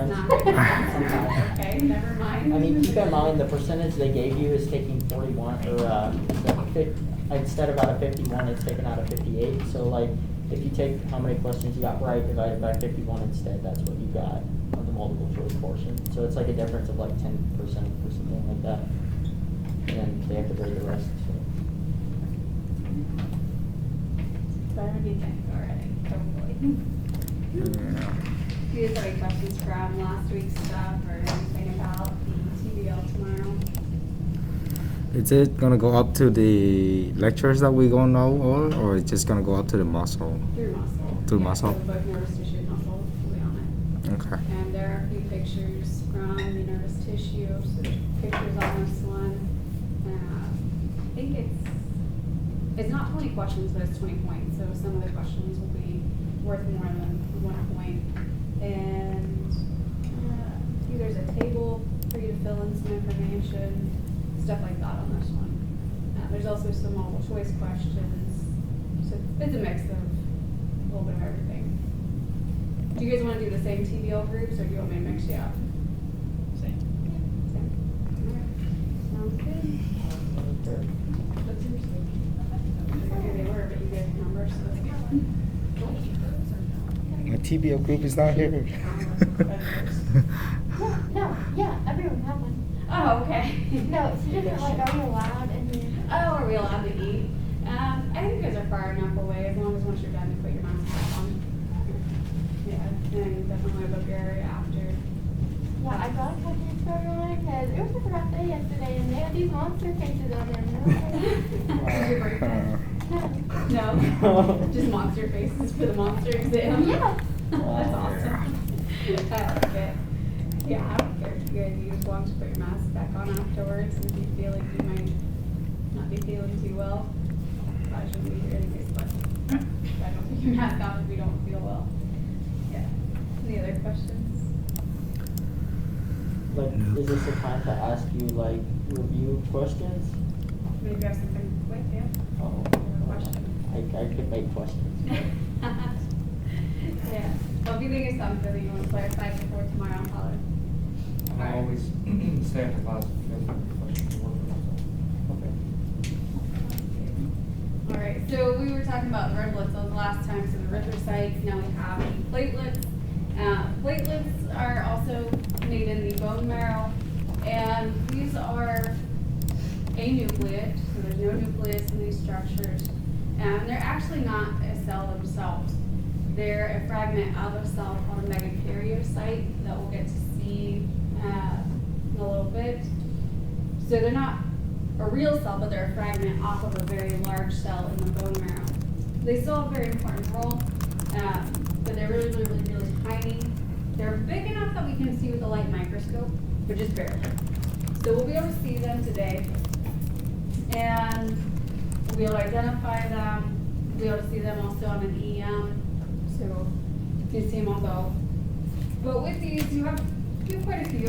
sometimes. Not right now. Sometimes. Okay, never mind. I mean, keep in mind, the percentage they gave you is taking 41, or instead of out of 51, it's taken out of 58. So like, if you take how many questions you got right divided by 51 instead, that's what you got on the multiple choice portion. So it's like a difference of like 10% or something like that. And then they have to grade the rest. So. Better than you think already, hopefully. Yeah. Do you guys have any questions from last week's stuff or anything about the TBL tomorrow? Is it gonna go up to the lectures that we gonna know all, or it's just gonna go up to the muscle? Through muscle. Through Yeah, muscle? so both nervous tissue and muscle will be on it. Okay. And there are a few pictures from the nervous tissue, so there's pictures on this one. I think it's not 20 questions, but it's 20 points, so some of the questions will be worth more than 1 point. And there's a table for you to fill in some information, stuff like that on this one. There's also some multiple choice questions, so it's a mix of a little bit of everything. Do you guys want to do the same TBL groups, or do you want me to mix you up? Same. Same. All right. Sounds good. What's yours? I forget who they were, but you gave numbers, so that's good. My TBO group is not here. No, yeah, everyone had one. Oh, okay. No, it's just like, are we allowed in here? Oh, are we allowed to eat? I think you guys are far enough away, as long as once you're done, you put your mask back on. Yeah, and definitely book your area after. Yeah, I brought a couple for everyone because it was a rough day yesterday and they had these monster faces on their Was your birthday? No? Just monster faces for the monster exam? Yeah. That's awesome. I like it. Yeah, I don't care if you guys use one to put your mask back on afterwards, and if you feel like you might not be feeling too well, probably shouldn't be here anyways, but I don't take your mask off if we don't feel well. Yeah. Any other questions? Like, is this a time to ask you like review questions? Maybe you have something quick, yeah? Oh, Question. I could make questions. Yeah. Well, if you think of something that you want to clarify before tomorrow, I'll holler. I always stay after class if you guys have any questions to work with. Okay. All right, so we were talking about red blood cells last time, so the erythrocytes, now we have the platelets. Platelets are also made in the bone marrow, and these are anucleate, so there's no nucleus in these structures, and they're actually not a cell themselves. They're a fragment of a cell called a megakaryocyte that we'll get to see in a little bit. So they're not a real cell, but they're a fragment off of a very large cell in the bone marrow. They still have a very important role, but they're really, really, really, really tiny. They're big enough that we can see with a light microscope, but just barely. So we'll be able to see them today, and we'll be able to identify them. We'll be able to see them also on an EM, so you can see them on both. But with these, you have quite a few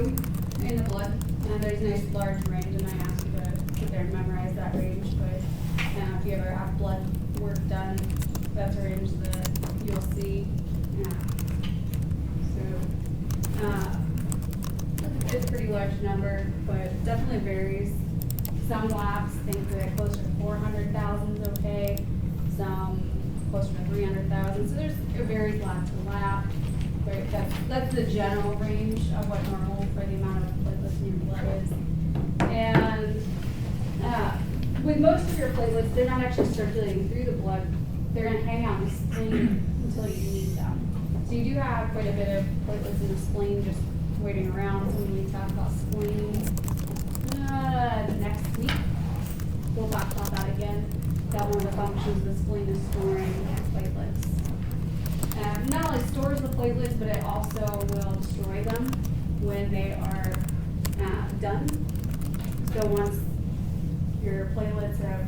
in the blood, and there's a nice large range, and I asked you to sit there and memorize that range, but if you ever have blood work done, that's a range that you'll see. It's a pretty large number, but definitely varies. Some labs think that closer to 400,000 is okay, some closer to 300,000. So it varies lab to lab. But that's the general range of what normal for the amount of platelets in your blood is. And with most of your platelets, they're not actually circulating through the blood. They're going to hang out in the spleen until you need them. So you do have quite a bit of platelets in the spleen just waiting around. So when we talk about spleen next week, we'll talk about that again. That one of the functions of the spleen is storing platelets. Not only stores the platelets, but it also will destroy them when they are done. So once your platelets have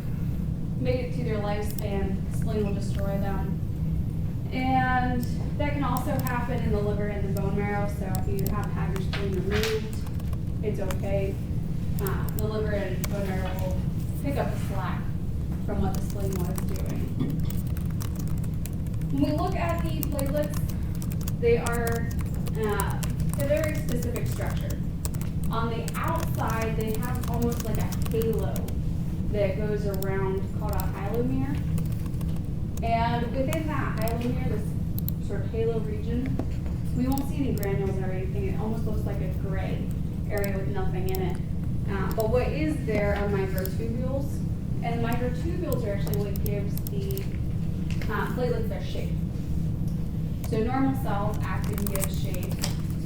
made it to their lifespan, the spleen will destroy them. And that can also happen in the liver and the bone marrow. So if you have had your spleen removed, it's okay. The liver and bone marrow will pick up the slack from what the spleen was doing. When we look at the platelets, they are a very specific structure. On the outside, they have almost like a halo that goes around called a hyalomere. And within that hyalomere, this sort of halo region, we won't see any granules or anything. It almost looks like a gray area with nothing in it. But what is there are microtubules. And microtubules are actually what gives the platelets their shape. So normal cells act and give shape.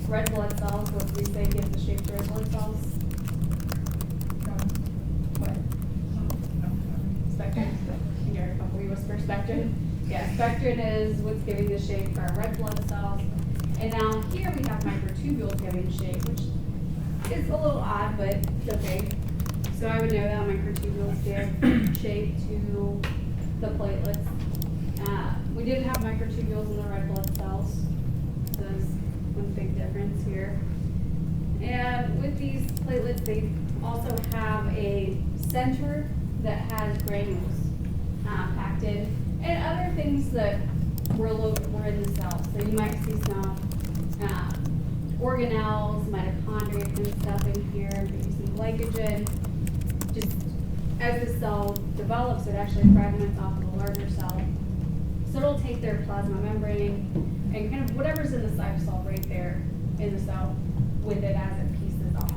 Red blood cells, what we say gives the shape to red blood cells. What? Spectrin. You heard a couple of you whisper spectrin. Yeah, spectrin is what's giving the shape for our red blood cells. And now here we have microtubules giving shape, which is a little odd, but it's okay. So I would know that microtubules give shape to the platelets. We didn't have microtubules in the red blood cells. So there's one big difference here. And with these platelets, they also have a center that has granules packed in, and other things that were in the cells. So you might see some organelles, mitochondria kind of stuff in here, maybe some glycogen. Just as the cell develops, it actually fragments off of a larger cell. So it'll take their plasma membrane and kind of whatever's in the cytosol right there in the cell with it as it pieces off.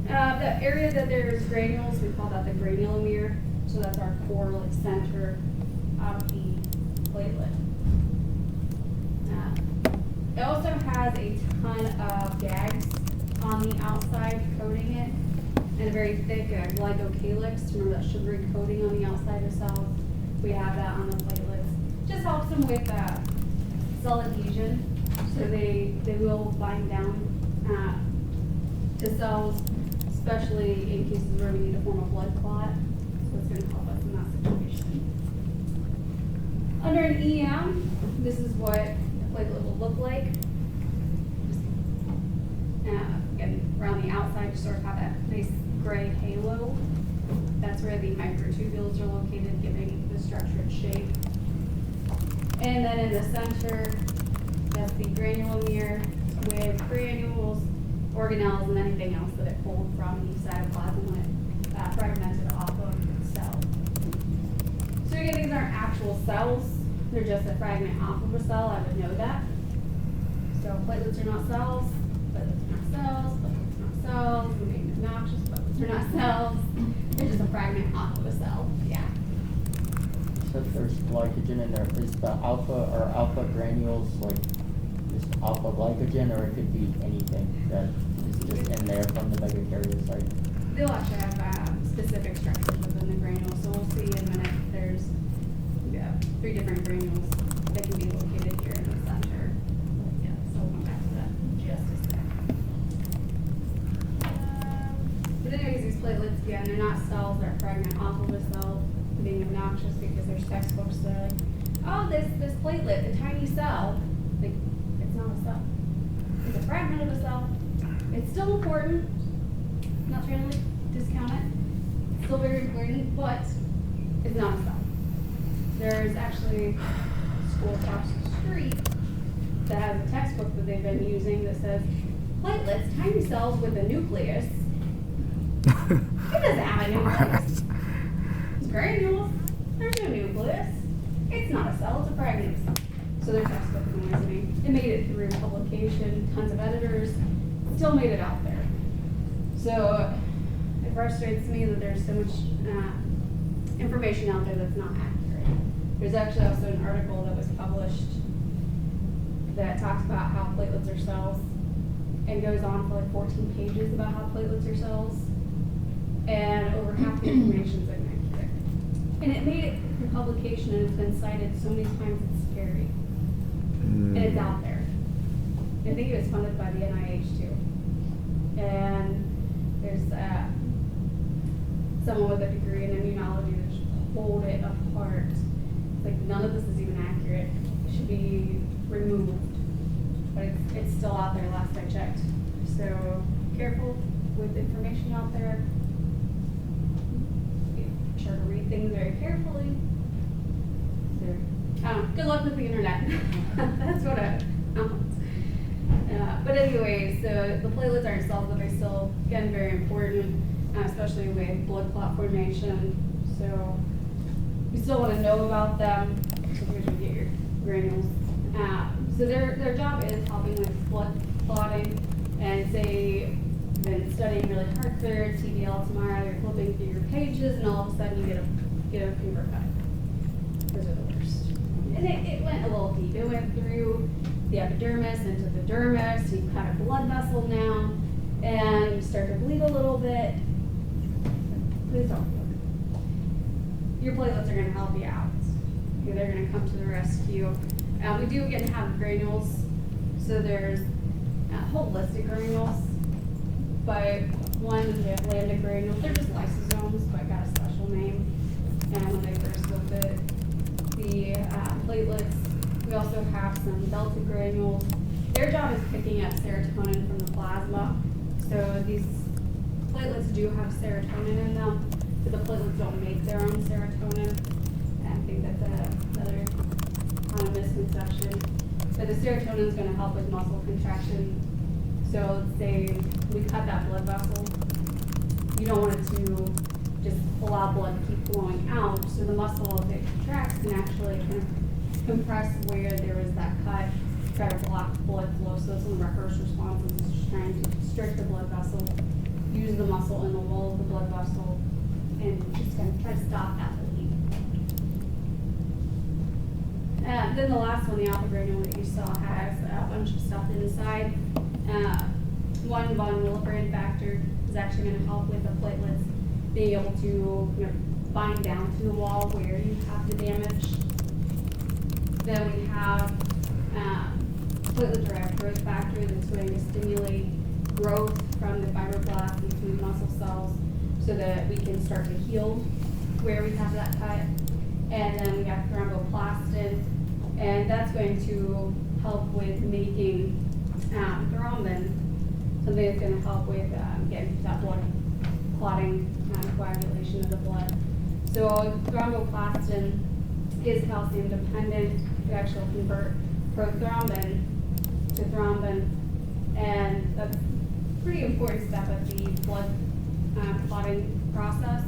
The area that there's granules, we call that the granulomere. So that's our core, like center of the platelet. It also has a ton of gags on the outside coating it, and a very thick glycocalyx. Remember that sugary coating on the outside of cells? We have that on the platelets. Just helps them with cell adhesion, so they will bind down to cells, especially in cases where we need to form a blood clot. So it's going to help us in that situation. Under an EM, this is what the platelet will look like. Again, around the outside, you sort of have that nice gray halo. That's where the microtubules are located, giving the structure its shape. And then in the center, that's the granulomere with granules, organelles, and anything else that it pulled from the cytoplasm when it fragmented off of the cell. So again, these aren't actual cells. They're just a fragment off of a cell. I would know that. So platelets are not cells. Platelets are not cells. Platelets are not cells. We're being obnoxious. Platelets are not cells. They're just a fragment off of a cell. Yeah. So if there's glycogen in there, is the alpha granules like just alpha glycogen, or it could be anything that is just in there from the megakaryocyte? They'll actually have specific structures within the granules. So we'll see in a minute. There's 3 different granules that can be located here in the center. Yeah, so we'll come back to that in just a second. But anyways, these platelets, again, they're not cells. They're a fragment off of a cell. Being obnoxious because there's textbooks that are like, oh, this platelet, a tiny cell. Like, it's not a cell. It's a fragment of a cell. It's still important. Not trying to discount it. It's still very important, but it's not a cell. There's actually a school across the street that has a textbook that they've been using that says, platelets, tiny cells with a nucleus. It doesn't have a nucleus. It's granules. There's no nucleus. It's not a cell, it's a fragment of a cell. So their textbook annoys me. It made it through publication, tons of editors, still made it out there. So it frustrates me that there's so much information out there that's not accurate. There's actually also an article that was published that talks about how platelets are cells and goes on for like 14 pages about how platelets are cells, and over half the information is inaccurate. And it made it through publication, and it's been cited so many times it's scary. And it's out there. I think it was funded by the NIH too. And there's someone with a degree in immunology that just pulled it apart. Like, none of this is even accurate. It should be removed. But it's still out there last I checked. So careful with information out there. Be sure to read things very carefully. So, good luck with the internet. That's what I want. But anyways, the platelets aren't cells, but they're still, again, very important, especially with blood clot formation. So you still want to know about them, so here's where you get your granules. So their job is helping with blood clotting, and say you've been studying really hard for TBL tomorrow, you're flipping through your pages, and all of a sudden you get a finger cut. Those are the worst. And it went a little deep. It went through the epidermis into the dermis. You've cut a blood vessel now, and you start to bleed a little bit. Please don't bleed. Your platelets are going to help you out. Okay, they're going to come to the rescue. We do get to have granules. So there's holistic granules, but one, they have lambda granules. They're just lysosomes, but got a special name. And when they first looked at the platelets, we also have some delta granules. Their job is picking up serotonin from the plasma. So these platelets do have serotonin in them, but the platelets don't make their own serotonin. And I think that's another misconception. But the serotonin is going to help with muscle contraction. So let's say we cut that blood vessel. You don't want it to just allow blood to keep flowing out. So the muscle, if it contracts, can actually kind of compress where there was that cut, try to block blood flow. So some of our first responses is just trying to constrict the blood vessel, use the muscle in the wall of the blood vessel, and just kind of try to stop that bleed. Then the last one, the alpha granule that you saw, has a bunch of stuff inside. One, von Willebrand factor is actually going to help with the platelets being able to bind down to the wall where you have the damage. Then we have platelet-derived growth factor that's going to stimulate growth from the fibroblasts between the muscle cells so that we can start to heal where we have that cut. And then we got thromboplastin, and that's going to help with making thrombin, something that's going to help with getting that blood clotting, coagulation of the blood. So thromboplastin is calcium dependent. It actually convert prothrombin to thrombin, and that's a pretty important step of the blood clotting process.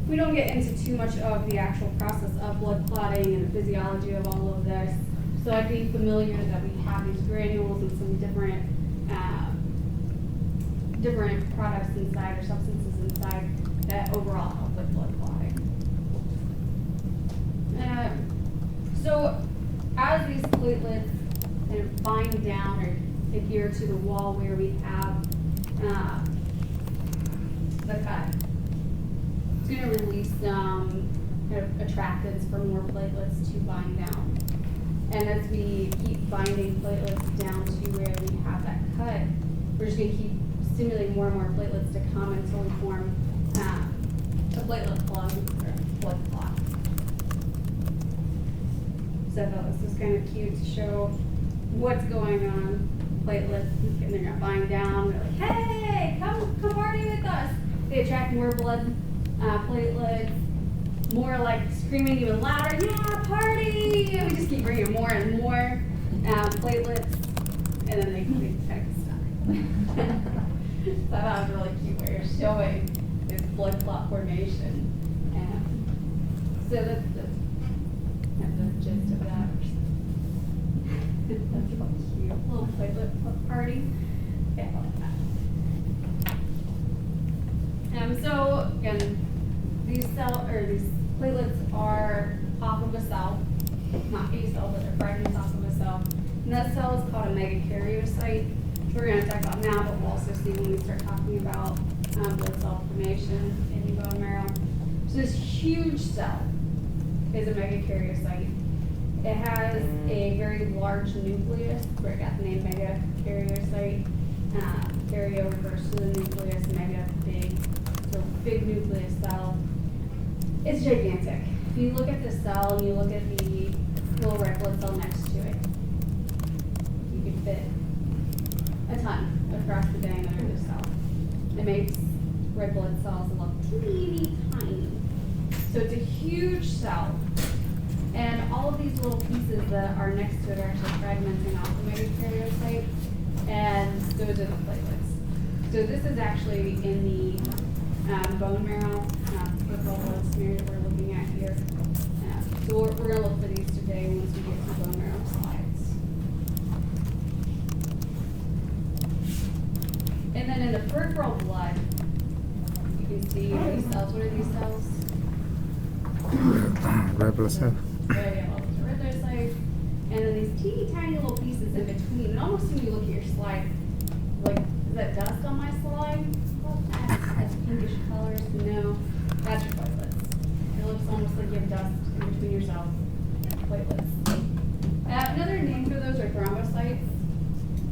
We don't get into too much of the actual process of blood clotting and the physiology of all of this. So I'd be familiar that we have these granules and some different products inside or substances inside that overall help with blood clotting. So as these platelets kind of bind down or adhere to the wall where we have the cut, it's going to release some kind of attractants for more platelets to bind down. And as we keep binding platelets down to where we have that cut, we're just going to keep stimulating more and more platelets to come until we form a platelet plug or blood clot. So I thought this was kind of cute to show what's going on. Platelets, and they're going to bind down. They're like, hey, come party with us. They attract more blood platelets, more like screaming even louder, yeah, party! And we just keep bringing more and more platelets, and then they kind of stop. So I thought it was a really cute way of showing this blood clot formation. So that's the gist of that. That's a cute little platelet party. Yeah, I love that. So again, these platelets are off of a cell, not a cell, but they're fragments off of a cell. And that cell is called a megakaryocyte, which we're going to talk about now, but we'll also see when we start talking about blood cell formation in the bone marrow. So this huge cell is a megakaryocyte. It has a very large nucleus, where it got the name megakaryocyte. Karyo refers to the nucleus, mega, big. So big nucleus cell. It's gigantic. If you look at the cell and you look at the little red blood cell next to it, you could fit a ton across the diameter of the cell. It makes red blood cells look teeny tiny. So it's a huge cell. And all of these little pieces that are next to it are actually fragmenting off the megakaryocyte, and those are the platelets. So this is actually in the bone marrow, peripheral blood smear that we're looking at here. So we're gonna look for these today once we get to bone marrow slides. And then in the peripheral blood, you can see these cells. What are these cells? Red blood cell. There you go, erythrocytes. And then these teeny tiny little pieces in between. And almost when you look at your slide, like, is that dust on my slide? Well, that's pinkish colors. No, that's your platelets. It looks almost like you have dust in between your cells. Platelets. Another name for those are thrombocytes.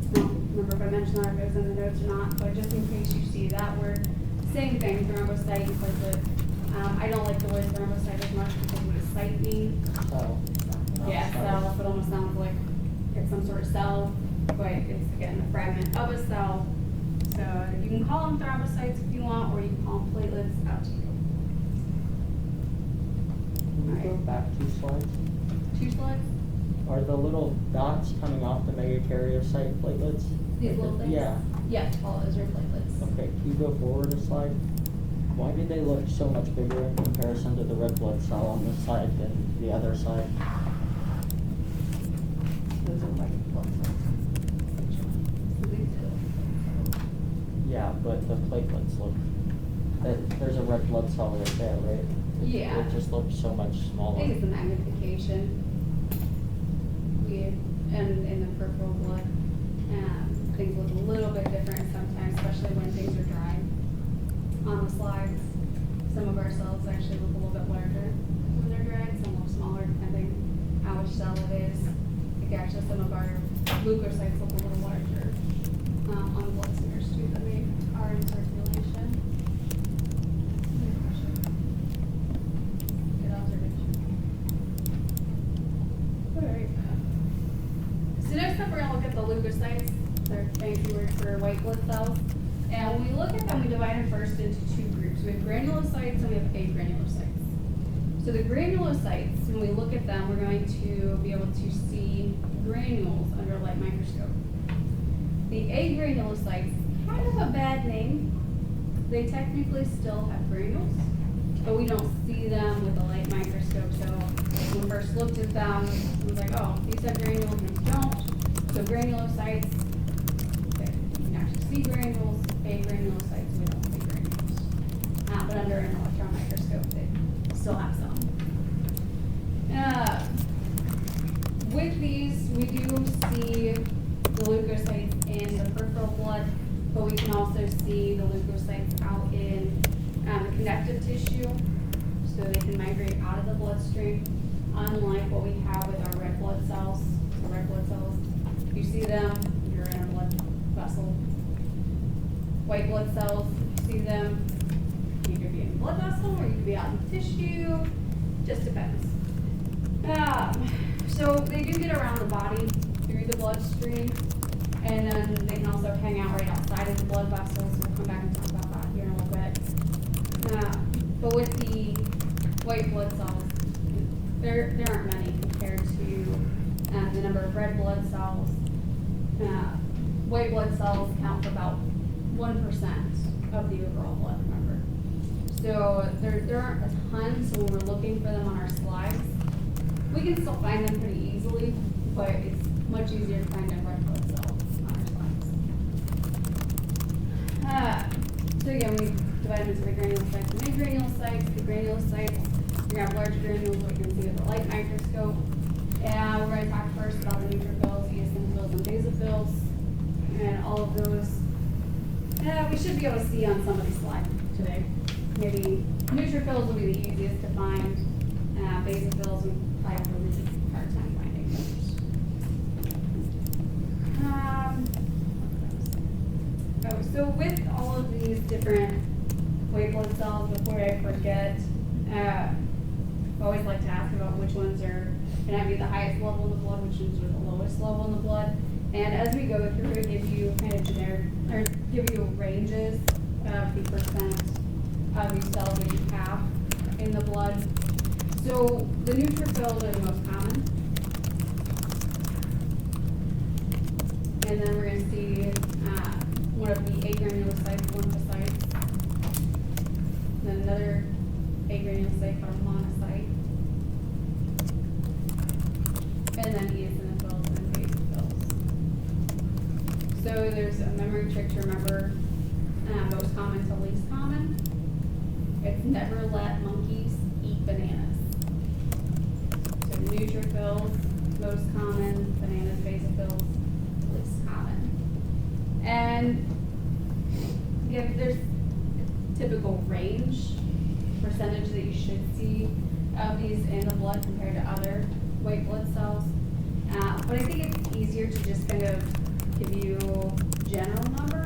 I don't remember if I mentioned that, if it was in the notes or not, but just in case you see that word, same thing, thrombocyte and platelet. I don't like the word thrombocyte as much because what does cyte mean? So. Yeah, cell, so it almost sounds like it's some sort of cell, but it's again a fragment of a cell. So you can call them thrombocytes if you want, or you can call them platelets, up to you. Can we go back 2 slides? 2 slides? Are the little dots coming off the megakaryocyte platelets? These little things? Yeah. Yes, all those are platelets. Okay, can you go forward a slide? Why do they look so much bigger in comparison to the red blood cell on this side than the other side? Those are white blood cells. So these do. Yeah, but the platelets look, there's a red blood cell right there, right? Yeah. It just looks so much I smaller. think it's the magnification. And in the peripheral blood, things look a little bit different sometimes, especially when things are dry. On the slides, some of our cells actually look a little bit larger when they're dry, some look smaller depending how which cell it is. Like actually some of our leukocytes look a little larger on the blood smears too than they are in circulation. Any questions? Good observation. Alright. So next up we're going to look at the leukocytes. They're a fancy word for white blood cells. And when we look at them, we divide them first into 2 groups. We have granulocytes and we have agranulocytes. So the granulocytes, when we look at them, we're going to be able to see granules under a light microscope. The agranulocytes, kind of a bad name. They technically still have granules, but we don't see them with a light microscope. So when we first looked at them, it was like, oh, these have granules and these don't. So granulocytes, okay, you can actually see granules. Agranulocytes, we don't see granules. But under an electron microscope, they still have some. With these, we do see the leukocytes in the peripheral blood, but we can also see the leukocytes out in the connective tissue, so they can migrate out of the bloodstream, unlike what we have with our red blood cells. So red blood cells, you see them, you're in a blood vessel. White blood cells, you see them, you could be in a blood vessel or you could be out in tissue, just depends. So they do get around the body through the bloodstream, and then they can also hang out right outside of the blood vessels. We'll come back and talk about that here in a little bit. But with the white blood cells, there aren't many compared to the number of red blood cells. White blood cells count for about 1% of the overall blood, remember. So there aren't a ton, so when we're looking for them on our slides, we can still find them pretty easily, but it's much easier to find a red blood cell on our slides. So again, we divide them into the granulocytes and agranulocytes. The granulocytes, you're gonna have larger granules, what you can see with a light microscope. And we're gonna talk first about the neutrophils, eosinophils, and basophils, and all of those. We should be able to see on some of these slides today. Maybe neutrophils will be the easiest to find. Basophils, we probably have a really hard time finding those. So with all of these different white blood cells, before I forget, I always like to ask about which ones are going to be the highest level in the blood, which ones are the lowest level in the blood. And as we go through it, give you kind of generic, or give you ranges of the percent of these cells that you have in the blood. So the neutrophils are the most common. there's a memory trick to remember, most common to least common. It's never let monkeys eat bananas. So neutrophils, most common, bananas, basophils, least common. And yeah, there's a typical range, percentage that you should see of these in the blood compared to other white blood cells. But I think it's easier to just kind of give you a general number.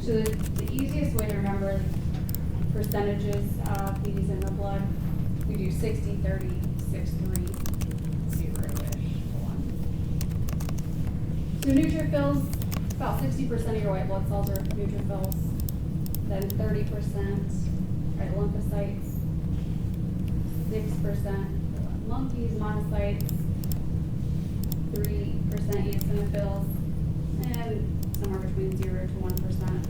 So the easiest way to remember percentages of these in the blood, we do 60, 30, 6, 3, 0-ish, 1. So neutrophils, about 60% of your white blood cells are neutrophils. Then 30% are lymphocytes, 6% monkeys, monocytes, 3% eosinophils, and somewhere between 0 to 1%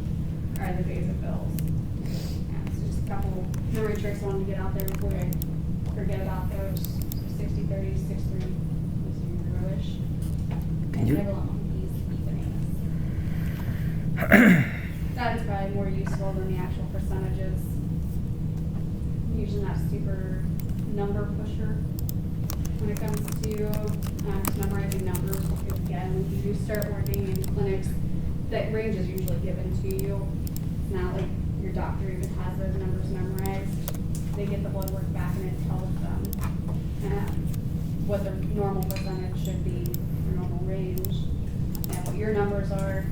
are the basophils. Yeah, so just a couple memory tricks I wanted to get out there before I forget about those. So 60, 30, 6, 3, 0-ish. Can you- Never let monkeys eat bananas. That's probably more useful than the actual percentages. Usually not super number pusher when it comes to just memorizing numbers. Because again, when you do start working in clinics, that range is usually given to you. It's not like your doctor even has those numbers memorized. They get the blood work back and it tells them what their normal percentage should be, your normal range, and what your numbers are.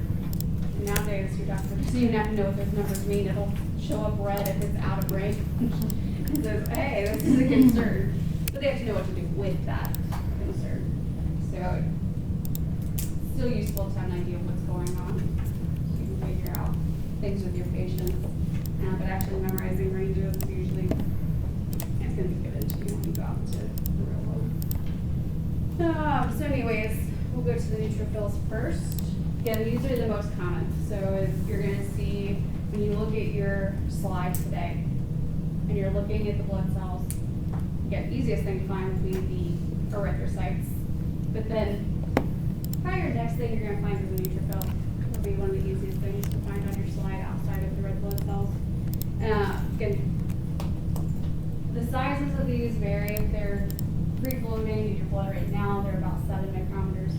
And nowadays, your doctor doesn't even have to know what those numbers mean. It'll show up red if it's out of range. It says, hey, this is a concern. But they have to know what to do with that concern. So it's still useful to have an idea of what's going on. So you can figure out things with your patients. But actually memorizing ranges is usually, it's going to be given to you when you go out into the real world. So anyways, we'll go to the neutrophils first. Again, these are the most common. So you're going to see, when you look at your slide today, and you're looking at the blood cells, again, easiest thing to find would be the erythrocytes. But then, probably your next thing you're going to find is a neutrophil. It'll be one of the easiest things to find on your slide outside of the red blood cells. Again, the sizes of these vary. If they're free-floating in your blood right now, they're about 7 micrometers.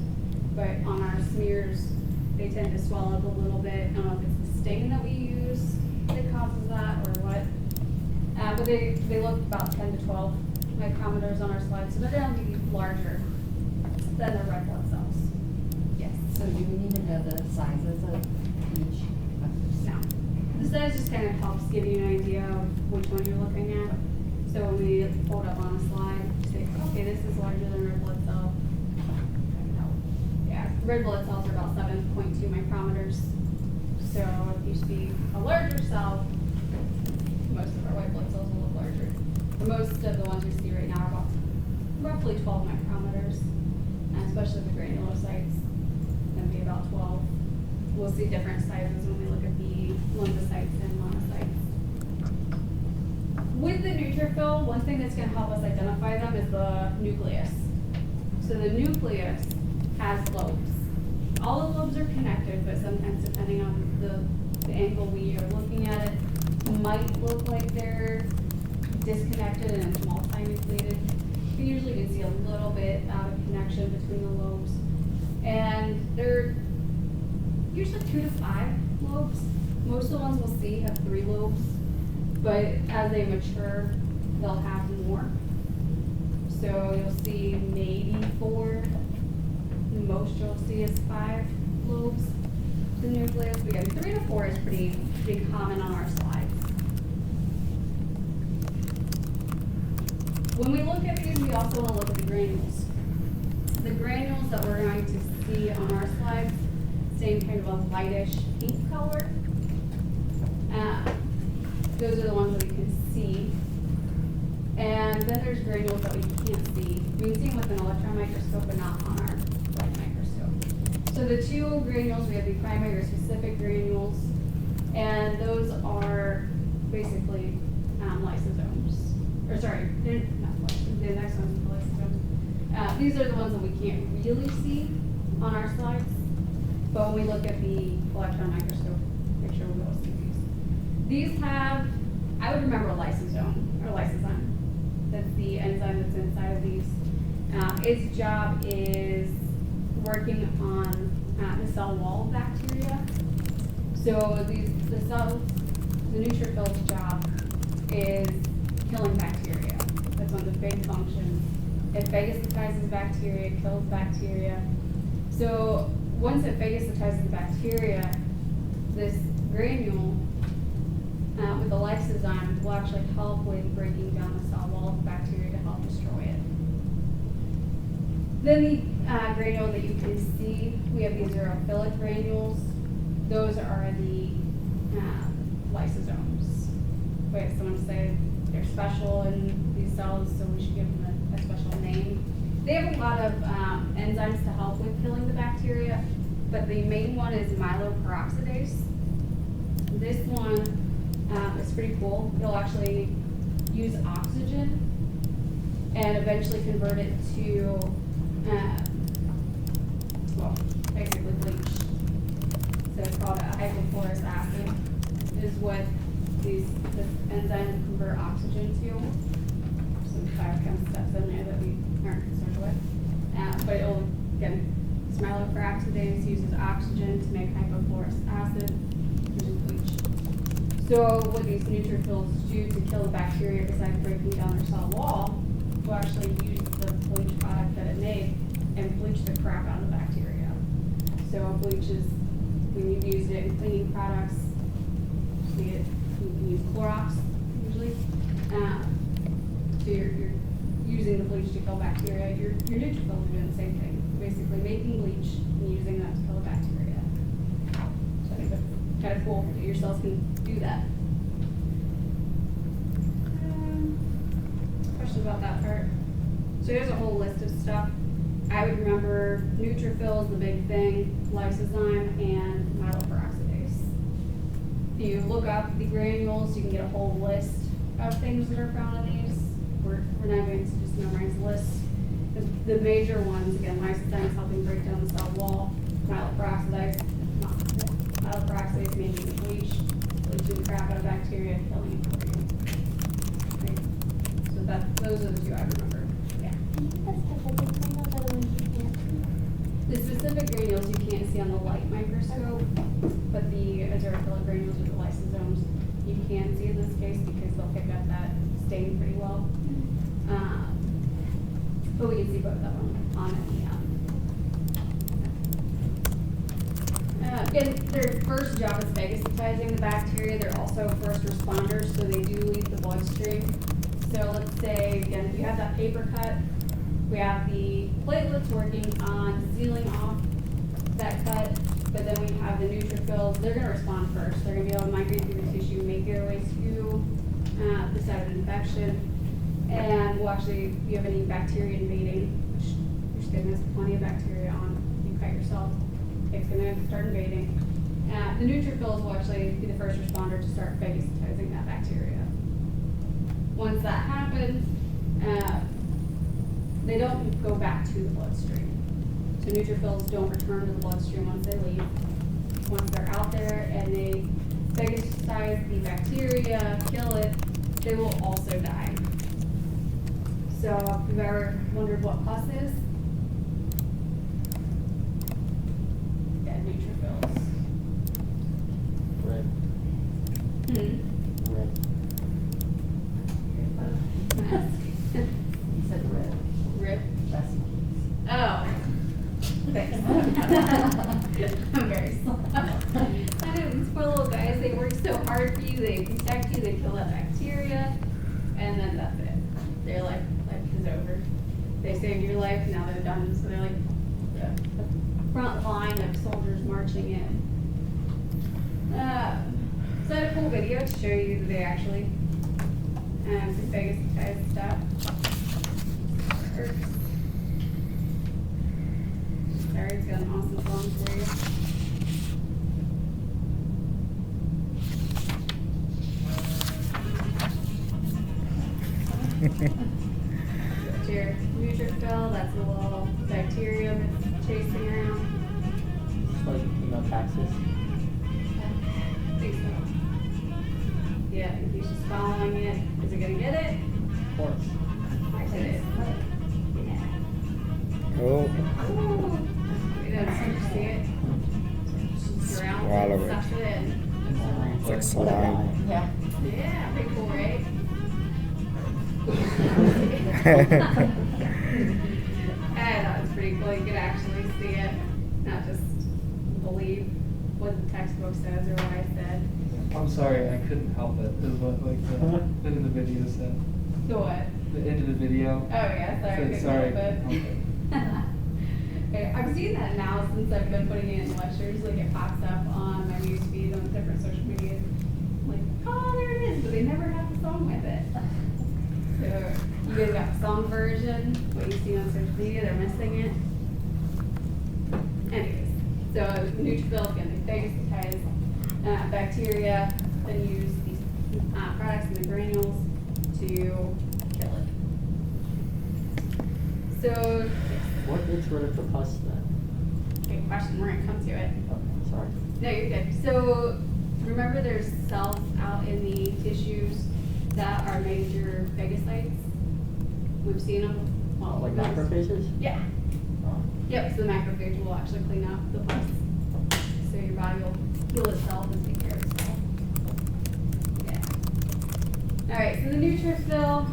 But on our smears, they tend to swell up a little bit. I don't know if it's the stain that we use that causes that or what. But they look about 10 to 12 micrometers on our slide, so they're going to be larger than the red blood cells. Yes. So do we need to know the sizes of each? No. The size just kind of helps give you an idea of which one you're looking at. So when we hold up on a slide, say, okay, this is larger than red blood cell. No. Yeah, red blood cells are about 7.2 micrometers. So if you see a larger cell, most of our white blood cells will look larger. But most of the ones we see right now are about roughly 12 micrometers, and especially the granulocytes, going to be about 12. We'll see different sizes when we look at the lymphocytes and monocytes. With the neutrophil, one thing that's going to help us identify them is the nucleus. So the nucleus has lobes. All the lobes are connected, but sometimes depending on the angle we are looking at it, might look like they're disconnected and it's multinucleated. You usually can see a little bit out of connection between the lobes. And they're usually 2 to 5 lobes. Most of the ones we'll see have 3 lobes, but as they mature, they'll have more. So you'll see maybe 4. Most you'll see is 5 lobes. The nucleus, but again, 3 to 4 is pretty common on our slides. When we look at these, we also want to look at the granules. The granules that we're going to see on our slides, same kind of a lightish pink color. Those are the ones that we can see. And then there's granules that we can't see. We can see them with an electron microscope, but not on our light microscope. So the 2 granules, we have the primary or specific granules, and those are basically lysosomes. Or sorry, they're not lysosomes, the next one's the lysosomes. These are the ones that we can't really see on our slides. But when we look at the electron microscope picture, we will see these. These have, I would remember lysosome, or lysozyme. That's the enzyme that's inside of these. Its job is working on the cell wall of bacteria. So the cells, the neutrophil's job is killing bacteria. That's one of the big functions. It phagocytizes bacteria, it kills bacteria. So once it phagocytizes the bacteria, this granule with the lysozyme will actually help with breaking down the cell wall of the bacteria to help destroy it. Then the granule that you can see, we have these aerophilic granules. Those are the lysosomes. We have someone say they're special in these cells, so we should give them a special name. They have a lot of enzymes to help with killing the bacteria, but the main one is myeloperoxidase. This one is pretty cool. It'll actually use oxygen and eventually convert it to, well, basically bleach. So it's called a hypochlorous acid, is what this enzyme will convert oxygen to. Some biochem steps in there that we aren't concerned with. But it'll, again, myeloperoxidase uses oxygen to make hypochlorous acid, which is bleach. So what these neutrophils do to kill the bacteria, besides breaking down their cell wall, will actually use the bleach product that it made and bleach the crap out of the bacteria. So bleach is, when you've used it in cleaning products, you can use Clorox usually. So you're using the bleach to kill bacteria. Your neutrophils are doing the same thing, basically making bleach and using that to kill the bacteria. So I think that's kind of cool that your cells can do that. Questions about that part? So here's a whole list of stuff. I would remember neutrophils, the big thing, lysozyme, and myeloperoxidase. If you look up the granules, you can get a whole list of things that are found in these. We're not going to just memorize lists. The major ones, again, lysozyme is helping break down the cell wall. Myeloperoxidase making the bleach, bleaching the crap out of bacteria, killing it for you. Right? So those are the two I remember. Yeah. The specific granules you can't see on the light microscope, but the azerophilic granules or the lysosomes you can see in this case because they'll pick up that stain pretty well. But we can see both of them on the again, their first job is phagocytizing the bacteria. They're also first responders, so they do leave the bloodstream. So let's say, again, if you have that paper cut, we have the platelets working on sealing off that cut, but then we have the neutrophils. They're going to respond first. They're going to be able to migrate through the tissue, make their way to the site of infection, and we'll actually, if you have any bacteria invading, which your skin has plenty of bacteria on, you cut yourself, it's going to start invading. The neutrophils will actually be the first responder to start phagocytizing that bacteria. Once that happens, they don't go back to the bloodstream. So neutrophils don't return to the bloodstream once they leave. Once they're out there and they phagocytize the bacteria, kill it, they will also die. So if you've ever wondered what pus is, yeah, neutrophils. Red. Red. You said red. Rip. That's Oh. Thanks. I'm very slow. I know these poor little guys, they work so hard for you, they protect you, they kill that bacteria, and then that's it. Their life is over. They saved your life, now they're done, so they're like the front line of soldiers marching in. So I had a cool video to show you that they actually phagocytize stuff. Sorry, it's got an awesome song for you. That's your neutrophil, that's the little bacteria that's chasing around. like chemotaxis? I think so. Yeah, if he's just following it, is it gonna get it? Of course. Of course it is. Yeah. Oh, You don't see it. Surrounds Swallow it, it. sucks it in. it's like What a slime. guy. Yeah. Yeah, pretty cool, right? I thought it was pretty cool. You could actually see it, not just believe what the textbook says or what I said. I'm sorry, I couldn't help it, is what like the end of the video said. So what? The end of the video. Oh yeah, sorry, I couldn't Sorry. help it. Okay. Okay, I've seen that now since I've been putting it in lectures, like it pops up on my news feed on different social media. I'm like, oh, there it is, but they never have the song with it. So, you guys got the song version, what you see on social media, they're missing it. Anyways, so neutrophil can phagocytize bacteria, then use these products in the granules to kill it. So, What gets rid of the pus then? good question, we're gonna come to it. Okay, sorry. No, you're good. So, remember there's cells out in the tissues that are major phagocytes? We've seen them. Well, Like most- macrophages? Yeah. Oh. Yep, so the macrophage will actually clean up the pus. So your body will heal itself and take care of itself. Yeah. Alright, so the neutrophil,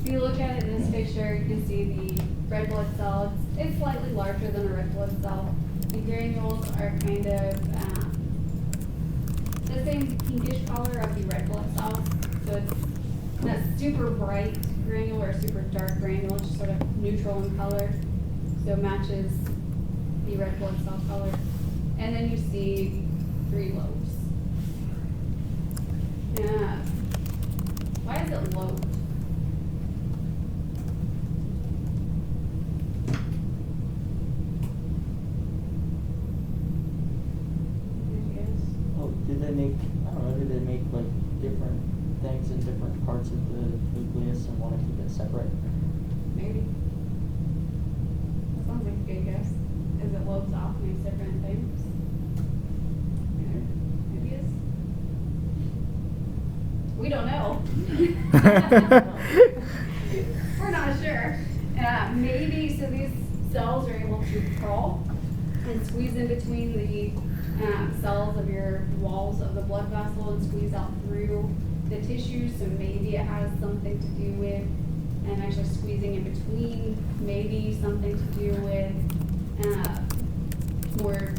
if you look at it in this picture, you can see the red blood cell. It's slightly larger than a red blood cell. The granules are kind of the same pinkish color of the red blood cells. So it's not super bright granule or super dark granule, it's just sort of neutral in color. So it matches the red blood cell color. And then you see 3 lobes. Yeah. Why is it lobed? Any guess? Oh, do they make, I don't know, do they make like different things in different parts of the nucleus and want to keep it separate? Maybe. That sounds like a good guess. Is it lobes off makes different things? Maybe it's. We don't know. We're not sure. Maybe, so these cells are able to crawl and squeeze in between the cells of your walls of the blood vessel and squeeze out through the tissue. So maybe it has something to do with, and actually squeezing in between, maybe something to do with more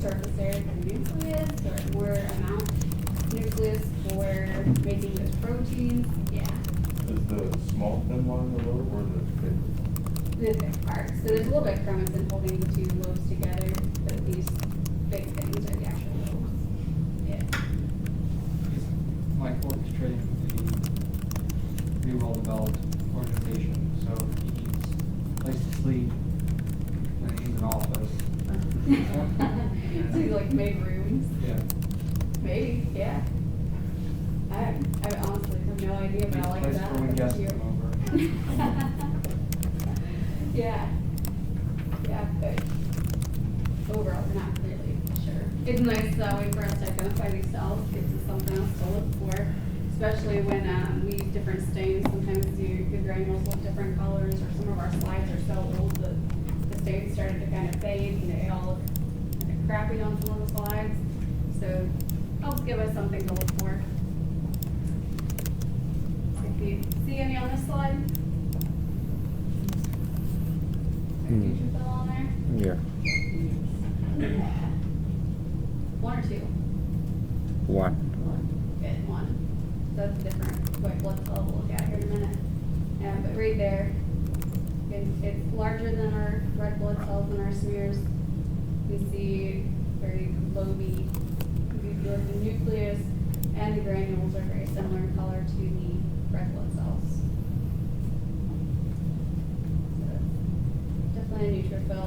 surface area of the nucleus or more amount of nucleus for making those proteins. Yeah. Is the small thin line the lobe or the big? The thick part. So there's a little bit of chromatin holding the 2 lobes together, but these big things are the actual lobes. Yeah. He's like orchestrating the pretty well-developed organization, so he needs a place to sleep, and he needs an office. So you like made rooms? Yeah. Maybe, yeah. I honestly have no idea, but I like Place that. for when That's guests cute. come over. Yeah. Yeah, but overall, we're not really sure. It's nice that way for us to identify these cells, gives us something else to look for, especially when we use different stains. Sometimes the granules look different colors, or some of our slides are so old that the stains started to kind of fade, and they all look kind of crappy on some of the slides. So it helps give us something to look for. If you see any on this slide? Neutrophil on there? Yeah. Yeah. 1 or 2? 1. Good, 1. So that's a different white blood cell we'll look at here in a minute. But right there, it's larger than our red blood cells in our smears. We see very lobey. If you look at the nucleus and the granules are very similar in color to the red blood cells. So that's definitely a neutrophil.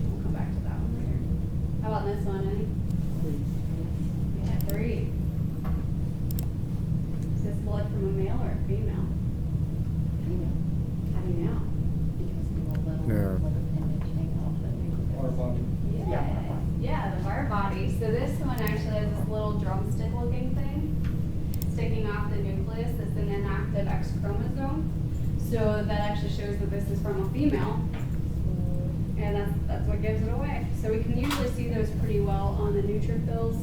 We'll come back to that one later. How about this one, Annie? Yeah, 3. Is this blood from a male or a female? How do you know? Because the little Yeah. appendage hang off the Water nucleus. body. Yeah. X chromosome. So that actually shows that this is from a female. And that's what gives it away. So we can usually see those pretty well on the neutrophils.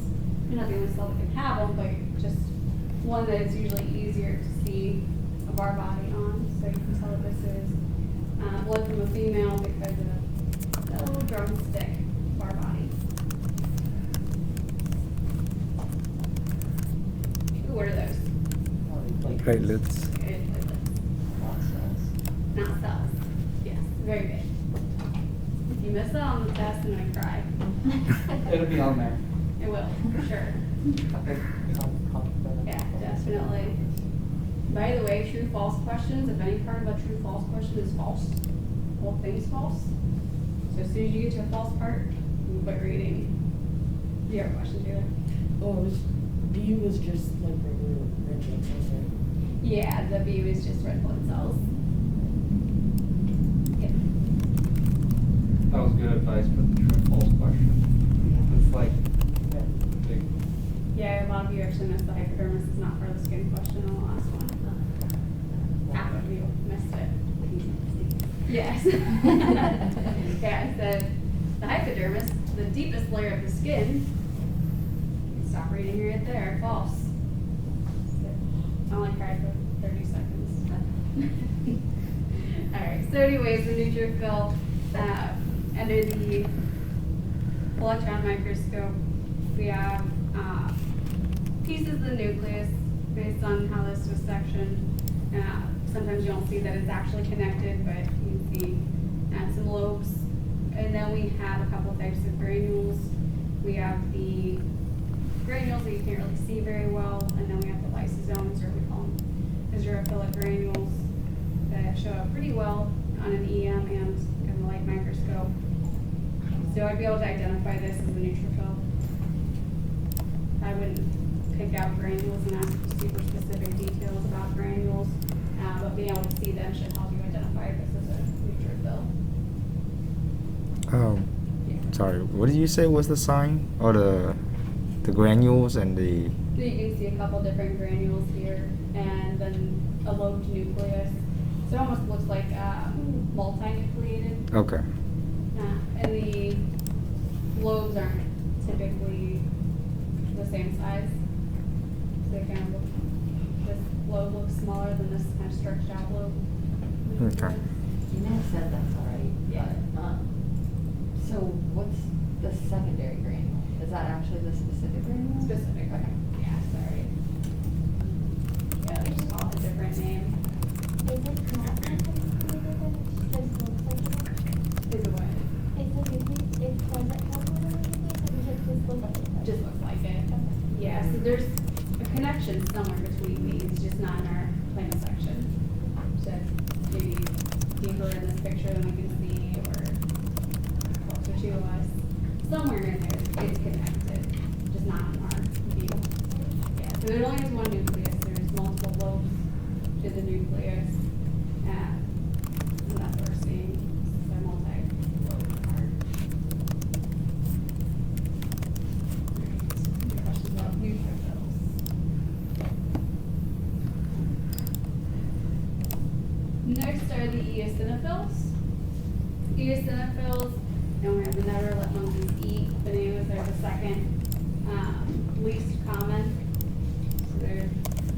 You're not the only cell that can have them, but just one that it's usually easier to see a bar body on. So you can tell that this is blood from a female because of that little drumstick bar body. Ooh, what are those? Platelets. Good platelets. Not cells. Not cells. Yes, very big. If you miss it on the test, I'm gonna cry. It'll be on there. It will, for sure. Yeah, definitely. By the way, true false questions, if any part of a true false question is false, the whole thing's false. So as soon as you get to a false part, you quit reading. Do you have a question, Taylor? Oh, B was just like regular red blood cells, right? Yeah, the B is just red blood cells. Yeah. That was good advice, but the true false question. It's like, big. Yeah, a lot of you actually missed the hypodermis is not part of the skin question on the last one. Half of you missed it. Yes. Yeah, I said the hypodermis, the deepest layer of the skin. Stop reading right there. False. I only cried for 30 seconds. All right. So, anyways, the neutrophil under the electron microscope, we have pieces of the nucleus based on how this was sectioned. Sometimes you don't see that it's actually connected, but you can see some lobes. And then we have a couple types of granules. We have the granules that you can't really see very well, and then we have the lysosomes, or we call them eosinophilic granules, that show up pretty well on an EM and in the light microscope. So I'd be able to identify this as a neutrophil. I wouldn't pick out granules and ask for super specific details about granules, but being able to see them should help you identify this as a neutrophil. Oh, sorry. What did you say was the sign or the granules and the? So you can see a couple different granules here, and then a lobed nucleus. So it almost looks like multinucleated. Okay. And the lobes aren't typically the same size. So they kind of look, this lobe looks smaller than this kind of stretched out lobe. Okay. You may have said that's all right. Yeah. But, so what's the secondary granule? Is that actually the specific granule? Specific, okay. Yeah, sorry. Yeah, they just call it a different name. Is it not included in it? Just looks like it? Is it what? Is the nucleus, it doesn't have one of the nucleus, or does it just look like it? Just looks like it. Yeah, so there's a connection somewhere between these, just not in our plane of section. So maybe deeper in this picture than we can see, or closer to us. Somewhere in there it's connected, just not in our view. Yeah, so there only is one nucleus. There's multiple lobes to the nucleus. And that's what we're seeing. They're multi-lobe part. Any questions about neutrophils? Next are the eosinophils. Eosinophils, and we have the never let monkeys eat. The name is there the second least common. So there are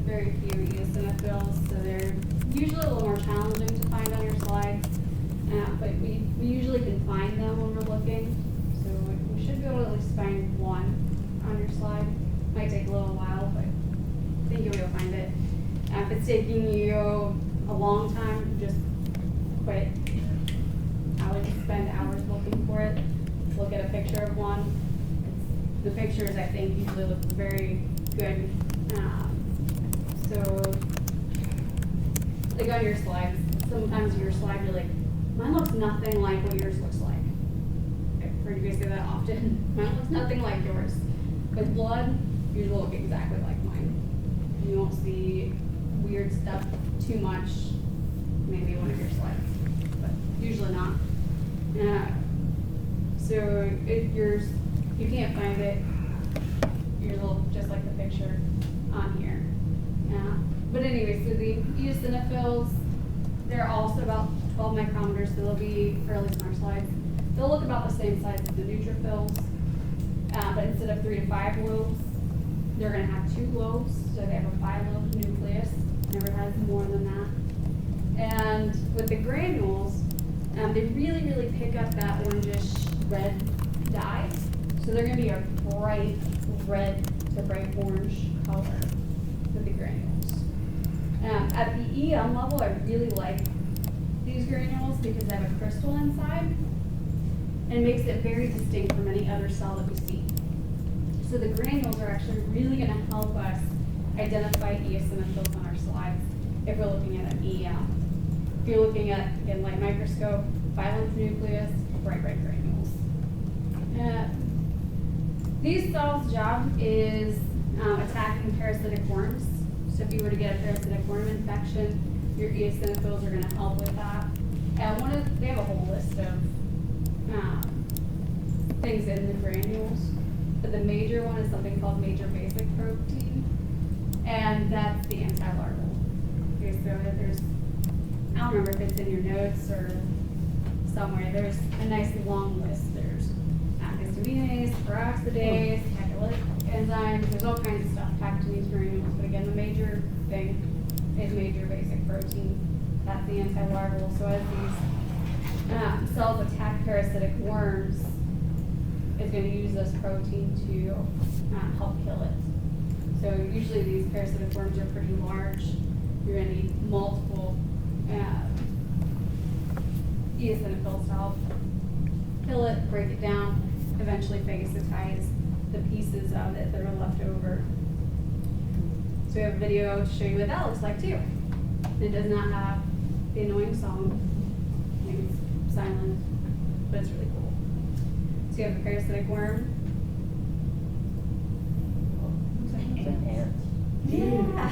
very few eosinophils, so they're usually a little more challenging to find on your slides. But we usually can find them when we're looking. So we should be able to at least find one on your slide. Might take a little while, but I think you'll be able to find it. If it's taking you a long time, just quit. I would spend hours looking for it. Look at a picture of one. The pictures, I think, usually look very good. So, like on your slides, sometimes your slide you're like, mine looks nothing like what yours looks like. I've heard you guys say that often. Mine looks nothing like yours. With blood, yours will look exactly like mine. You won't see weird stuff too much, maybe one of your slides, but usually not. So if you can't find it, yours will look just like the picture on here. But anyway, so the eosinophils, they're also about 12 micrometers, so they'll be, or at least on our slides, they'll look about the same size as the neutrophils. But instead of 3 to 5 lobes, they're gonna have 2 lobes, so they have a 5-lobe nucleus, never has more than that. And with the granules, they really, really pick up that orangish red dye. So they're gonna be a bright red to bright orange color with the granules. At the EM level, I really like these granules because they have a crystal inside and makes it very distinct from any other cell that we see. So the granules are actually really gonna help us identify eosinophils on our slides if we're looking at an EM. If you're looking at, again, light microscope, violent nucleus, bright red granules. These cells' job is attacking parasitic worms. So if you were to get a parasitic worm infection, your eosinophils are gonna help with that. And they have a whole list of things in the granules, but the major one is something called major basic protein, and that's the antilarval. Okay, so there's, I don't remember if it's in your notes or somewhere, there's a nice long list. There's histaminase, peroxidase, catalytic enzymes, there's all kinds of stuff packed in these granules, but again, the major thing is major basic protein. That's the antilarval. So as these cells attack parasitic worms, it's going to use this protein to help kill it. So usually these parasitic worms are pretty large. You're going to need multiple eosinophils to help kill it, break it down, eventually phagocytize the pieces of it that are left over. So we have a video to show you what that looks like too. It does not have the annoying song. Maybe it's silent, but it's really cool. So you have a parasitic worm. Yeah.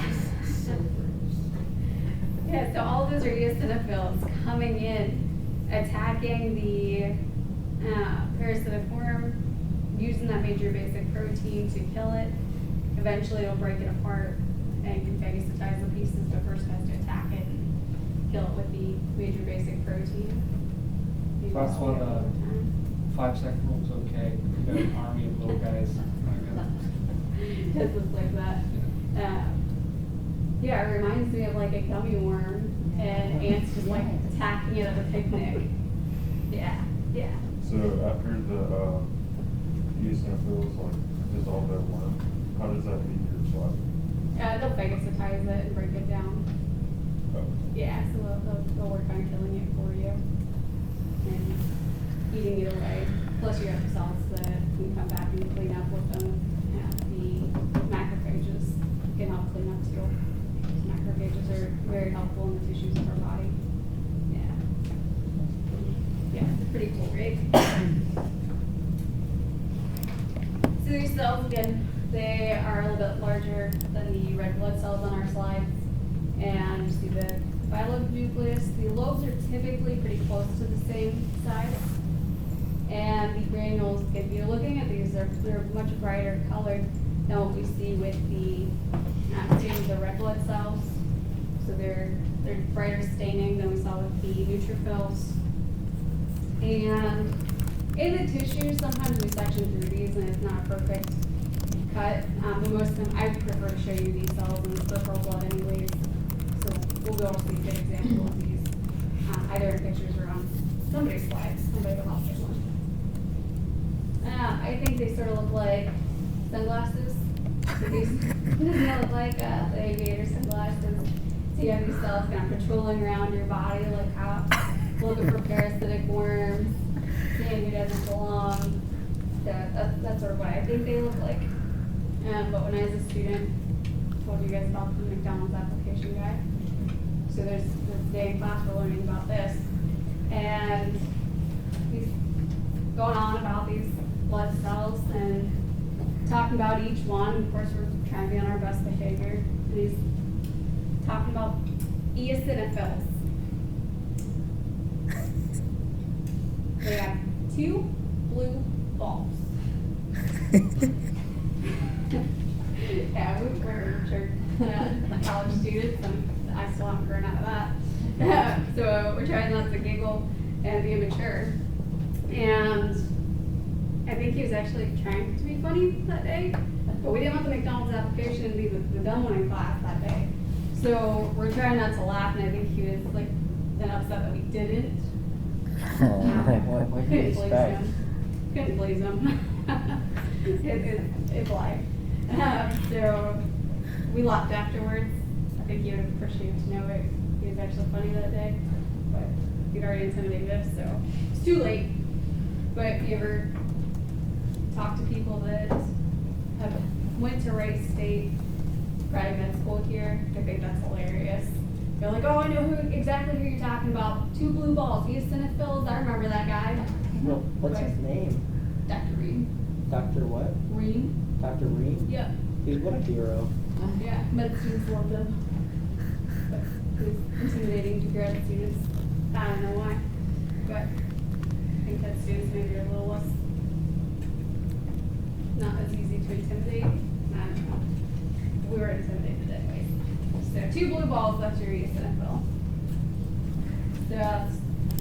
Yeah, so all of those are eosinophils coming in, attacking the parasitic worm, using that major basic protein to kill it. Eventually it'll break it apart and can phagocytize the pieces, but first it has to attack it and kill it with the major basic protein. That's what 5-second rule's okay. We got an army of little guys. Just looks like that. Yeah, it reminds me of like a gummy worm and ants just like attacking it at a picnic. Yeah, yeah. So after the eosinophils like dissolve that worm, how does that leave your slide? They'll phagocytize it and break it down. Oh. Yeah, so they'll work on killing it for you and eating it away. Plus you have cells that can come back and clean up with them. The macrophages can help clean up too. Macrophages are very helpful in the tissues of our body. Yeah. Yeah, it's pretty cool, right? So these cells, again, they are a little bit larger than the red blood cells on our slides. And you see the bilobe nucleus. The lobes are typically pretty close to the same size. And the granules, if you're looking at these, they're much brighter colored than what we see with the the red blood cells. So they're brighter staining than we saw with the neutrophils. And in the tissue, sometimes we section through these and it's not a perfect cut. But most of them, I prefer to show you these cells in the peripheral blood anyways. So we'll go see a good example of these, either in pictures or on somebody's slides. Somebody will help get one. I think they sort of look like sunglasses. So these look like the aviator sunglasses. So you have these cells kind of patrolling around your body, like how looking for parasitic worms, seeing who doesn't belong. So that's sort of what I think they look like. But when I was a student, I told you guys about the McDonald's application guide. So there's this day in class we're learning about this. And he's going on about these blood cells and talking about each one. Of course, we're trying to be on our best behavior. And he's talking about eosinophils. They have 2 blue balls. Yeah, we're sure college students. and be immature. And I think he was actually trying to be funny that day, but we didn't want the McDonald's application to be the dumb one in class that day. So we're trying not to laugh, and I think he was like then upset that we didn't. What do you Couldn't please expect? him. Couldn't please him. It's life. So we laughed afterwards. I think he would have appreciated to know it. He was actually funny that day, but he'd already intimidated us, so it's too late. But if you ever talk to people that have went to Wright State private med school here, I think that's hilarious. They're like, oh, I know exactly who you're talking about. 2 blue balls, eosinophils. I remember that guy. Well, what's his name? Dr. Reed. Dr. what? Reed. Dr. Reed? Yep. Dude, what a hero. Yeah, med students loved him. But he was intimidating to grad students. I don't know why. But I think that students maybe are a little less, not as easy to intimidate. I don't know. We were intimidated anyways. So 2 blue balls, that's your eosinophil. So that's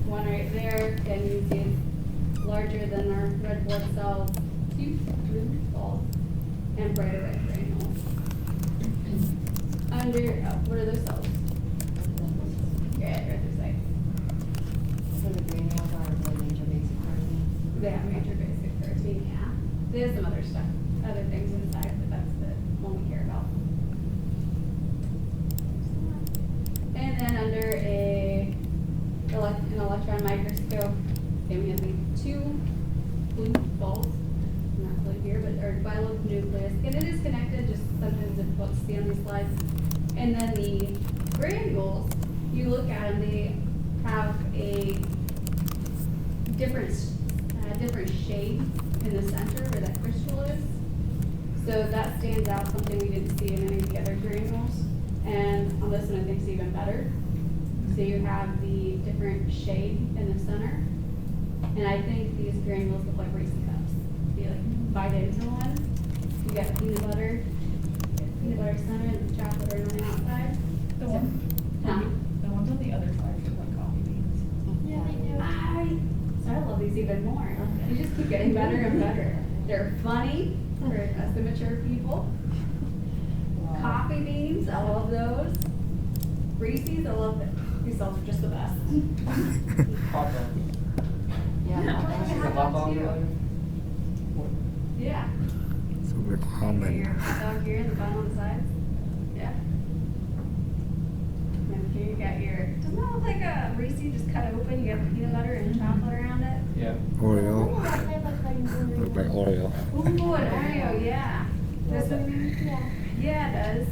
one right there. And you see it's larger than our red blood cells. 2 blue balls and brighter red granules. Under, what are those cells? Yeah, erythrocytes. So the granules are the major basic protein. They have major basic protein, yeah. There's some other stuff, other things inside, but that's the one we care about. And then under an electron microscope, okay, we have the 2 blue balls, not really here, but are bilobe nucleus, and it is connected, just sometimes difficult to see on these slides. And then the granules, you look at them, they have a different shade in the center where that crystal is. So that stands out, something we didn't see in any of the other granules. And on this one, I think it's even better. So you have the different shade in the center. And I think these granules look like Reese's cups. You like bite into one, you got peanut butter center and chocolate on the outside. The one, Huh? the ones on the other side look like coffee beans. Yeah, they do. So I love these even more. They just keep getting better and better. They're funny for us immature people. Coffee beans, I love those. Reese's, I love them. These cells are just the best. Hot dog. Yeah. Yeah. hot dogs. Is it hot dog too? Yeah. So we're Got your common. hot dog here and the bun on the sides. Yeah. And here you got your, doesn't that look like a Reese just cut open? You got the peanut butter and chocolate around it? Yeah. Oh, Oreo. that looks like blue. Look like Oreo. Ooh, an Oreo, yeah. This one, Yeah. yeah, it does.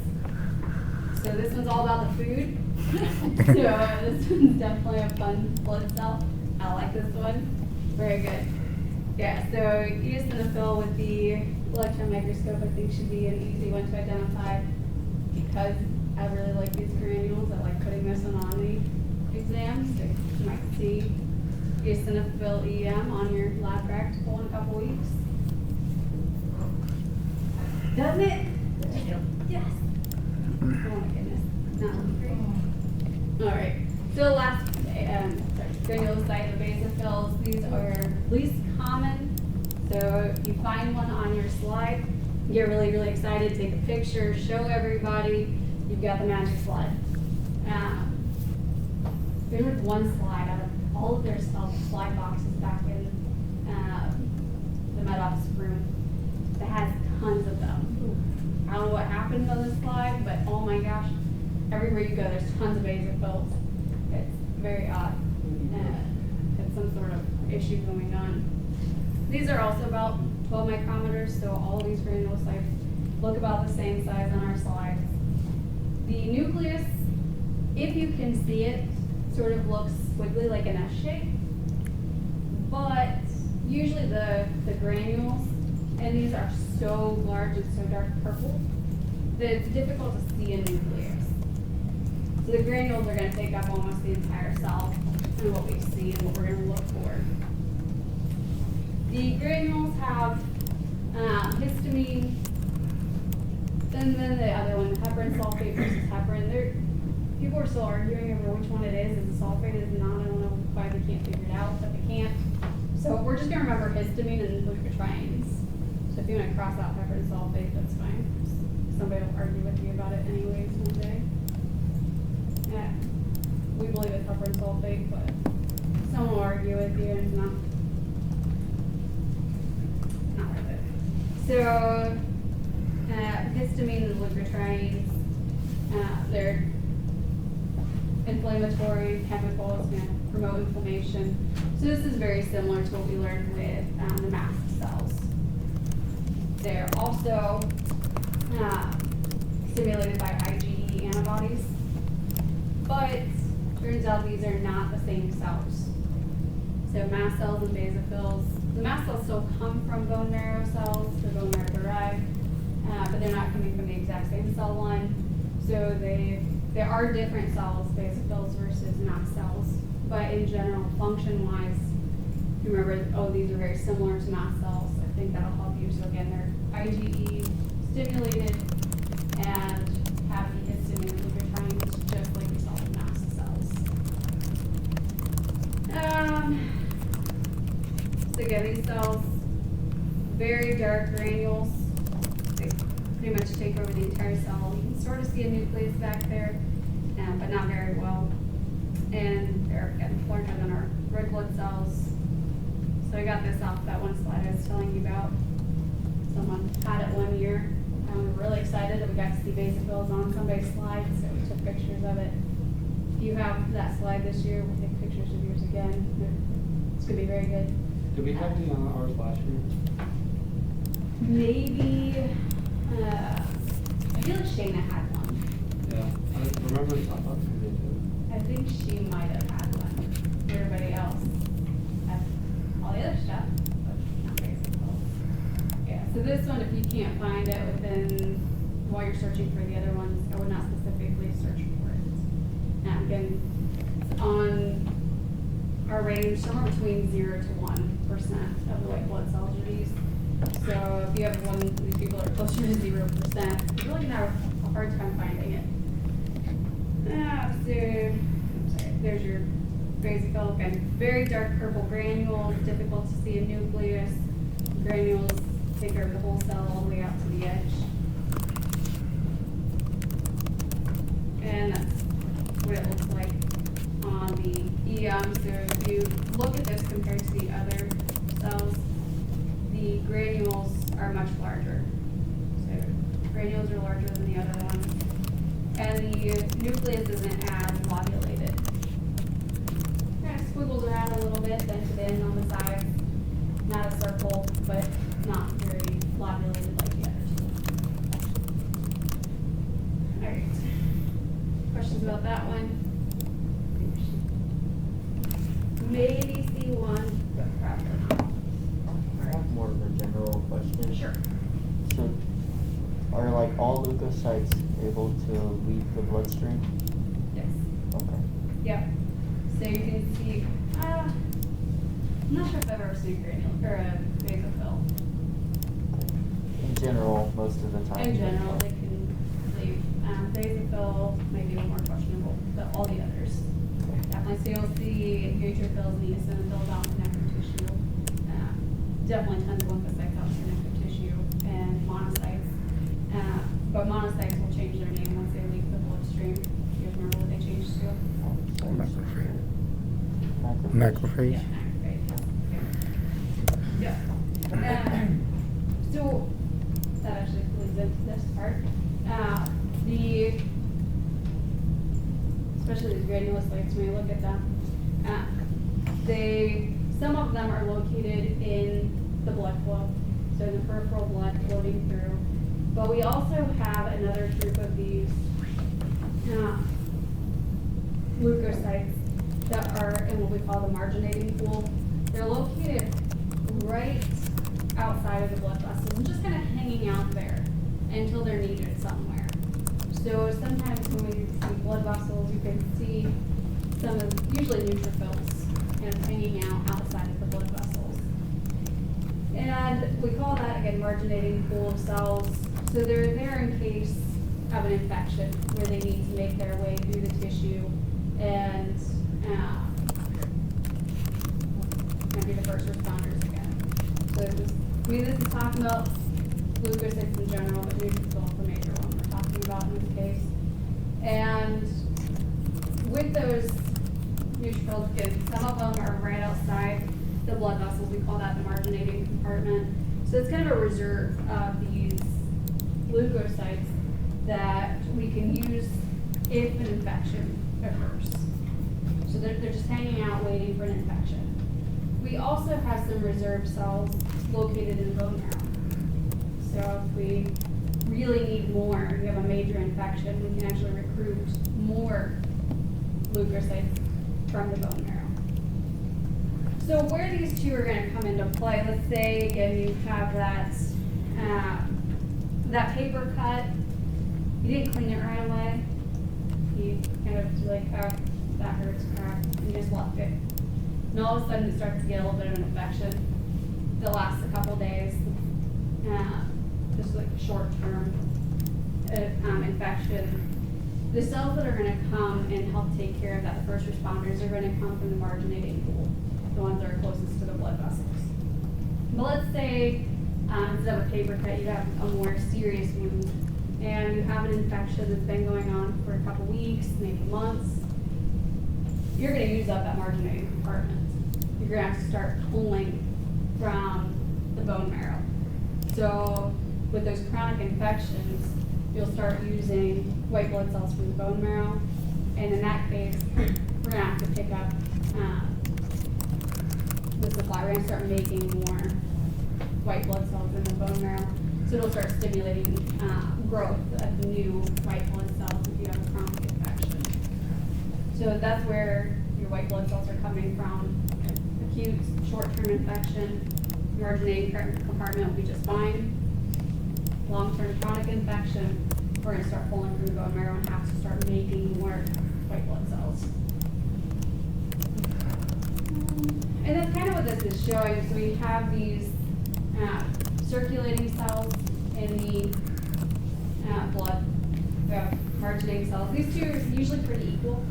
So this one's all about the food. So this one's definitely a fun blood cell. I like this one. Very good. Yeah, so eosinophil with the electron microscope I think should be an easy one to identify because I really like these granules. I like putting this one on the exam. So you might see eosinophil EM on your lab practical in a couple weeks. Doesn't it? Yes. Oh my goodness. Not great. All right. So last, granulocyte or basophils, these are least common. So if you find one on your slide, you get really, really excited, take a picture, show everybody, you've got the magic slide. There's like one slide out of all of their slide boxes back in the med office room that has tons of them. I don't know what happened on this slide, but oh my gosh, everywhere you go, there's tons of basophils. It's very odd. It's some sort of issue going on. These are also about 12 micrometers, so all of these granulocytes look about the same size on our slides. The nucleus, if you can see it, sort of looks squiggly like an S shape, but usually the granules, and these are so large and so dark purple, that it's difficult to see a nucleus. So the granules are going to take up almost the entire cell and what we see and what we're going to look for. The granules have histamine, and then the other one, heparin sulfate versus heparin. People are still arguing over which one it is. Is the sulfate is not? I don't know why they can't figure it out. we're just gonna remember histamine and leukotrienes. So if you wanna cross out heparan sulfate, that's fine. Somebody will argue with you about it anyways one day. Yeah, we believe it's heparan sulfate, but someone will argue with you and it's not worth it. So, histamine and leukotrienes, they're inflammatory chemicals, gonna promote inflammation. So this is very similar to what we learned with the mast cells. They're also stimulated by IgE antibodies, but turns out these are not the same cells. So mast cells and basophils, the mast cells still come from bone marrow cells, they're bone marrow derived, but they're not coming from the exact same cell line. So there are different cells, basophils versus mast cells, but in general, function-wise, remember, oh, these are very similar to mast cells. I think that'll help you. So again, they're IgE stimulated and have the histamine and leukotrienes just like we saw with mast cells. So again, these cells, very dark granules. They pretty much take over the entire cell. You can sort of see a nucleus back there, but not very well. And they're getting larger than our red blood cells. So I got this off that one slide I was telling you about. Someone had it one year, and we were really excited that we got to see basophils on somebody's slide, so we took pictures of it. If you have that slide this year, we'll take pictures of yours again. It's gonna be very good. Did we have the on ours last year? Maybe, I feel like Shayna had one. Yeah, I remember, I thought we did too. I think she might have had one. Everybody else had all the other stuff, but not basophils. Yeah, so this one, if you can't find it within, while you're searching for the other ones, I would not specifically search for it. Now, again, it's on our range, somewhere between 0 to 1% of the white blood cells are used. So if you have one of these people that are closer to 0%, you're really gonna have a hard time finding it. So, sorry, there's your basophil, again, very dark purple granules, difficult to see a nucleus. Granules take over the whole cell all the way out to the edge. And that's what it looks like on the EM. So if you look at this compared to the other cells, the granules are much larger. So granules are larger than the other ones. And the nucleus isn't as lobulated. Kind of squiggles around a little bit, dented in on the sides. Not a circle, but not very lobulated like the others. Alright. Questions about that one? Maybe C1, but probably not. I have more of a general question. Sure. So, are like all leukocytes able to leave the bloodstream? Yes. Okay. Yep. So you can see, I'm not sure if I've ever seen a granule or a basophil. In general, most of the time. In general, they can leave. Basophil may be a little more questionable, but all the others. Definitely. So you'll see neutrophils and eosinophils out in connective tissue. Definitely tons of lymphocytes out in connective tissue and monocytes. But monocytes will change their name once they leave the bloodstream. Do you guys remember what they changed to? Macrophage. Yeah, macrophage. Yeah. So that actually leads into this part. Especially these granulocytes, when you look at them, some of them are located in the blood flow, so in the peripheral blood floating through. But we also have another group of these leukocytes that are in what we call the marginating pool. They're located right outside of the blood vessels and just kind of hanging out there until they're needed somewhere. So sometimes when we see blood vessels, you can see some of, usually neutrophils, kind of hanging out outside of the blood vessels. And we call that, again, marginating pool of cells. So they're there in case of an infection where they need to make their way through the tissue and maybe the first responders So this is talking about leukocytes in general, but neutrophils is the major one we're talking about in this case. And with those neutrophils, again, some of them are right outside the blood vessels. We call that the marginating compartment. So it's kind of a reserve of these leukocytes that we can use if an infection occurs. So they're just hanging out waiting for an infection. We also have some reserve cells located in the bone marrow. So if we really need more, we have a major infection, we can actually recruit more leukocytes from the bone marrow. So where these two are going to come into play, let's say again you have that paper cut, you didn't clean it right away, you kind of like, oh, that hurts, crap, and you just left it. And all of a sudden it starts to get a little bit of an infection that lasts a couple days, just like a short-term infection. The cells that are going to come and help take care of that, the first responders, are going to come from the marginating pool, the ones that are closest to the blood vessels. But let's say instead of a paper cut, you have a more serious wound, and you have an infection that's been going on for a couple weeks, maybe months. You're going to use up that marginating compartment. You're going to have to start pulling from the bone marrow. So with those chronic infections, you'll start using white blood cells from the bone marrow, and in that case, we're going to have to pick up the supply. We're going to start making more white blood cells in the bone marrow, so it'll start stimulating growth of new white blood cells if you have a chronic infection. So that's where your white blood cells are coming from. Acute short-term infection, marginating compartment will be just fine. Long-term chronic infection, we're going to start pulling from the bone marrow and have to start making more white blood cells. And that's kind of what this is showing. So we have these circulating cells in the blood, marginating cells. These two are usually pretty equal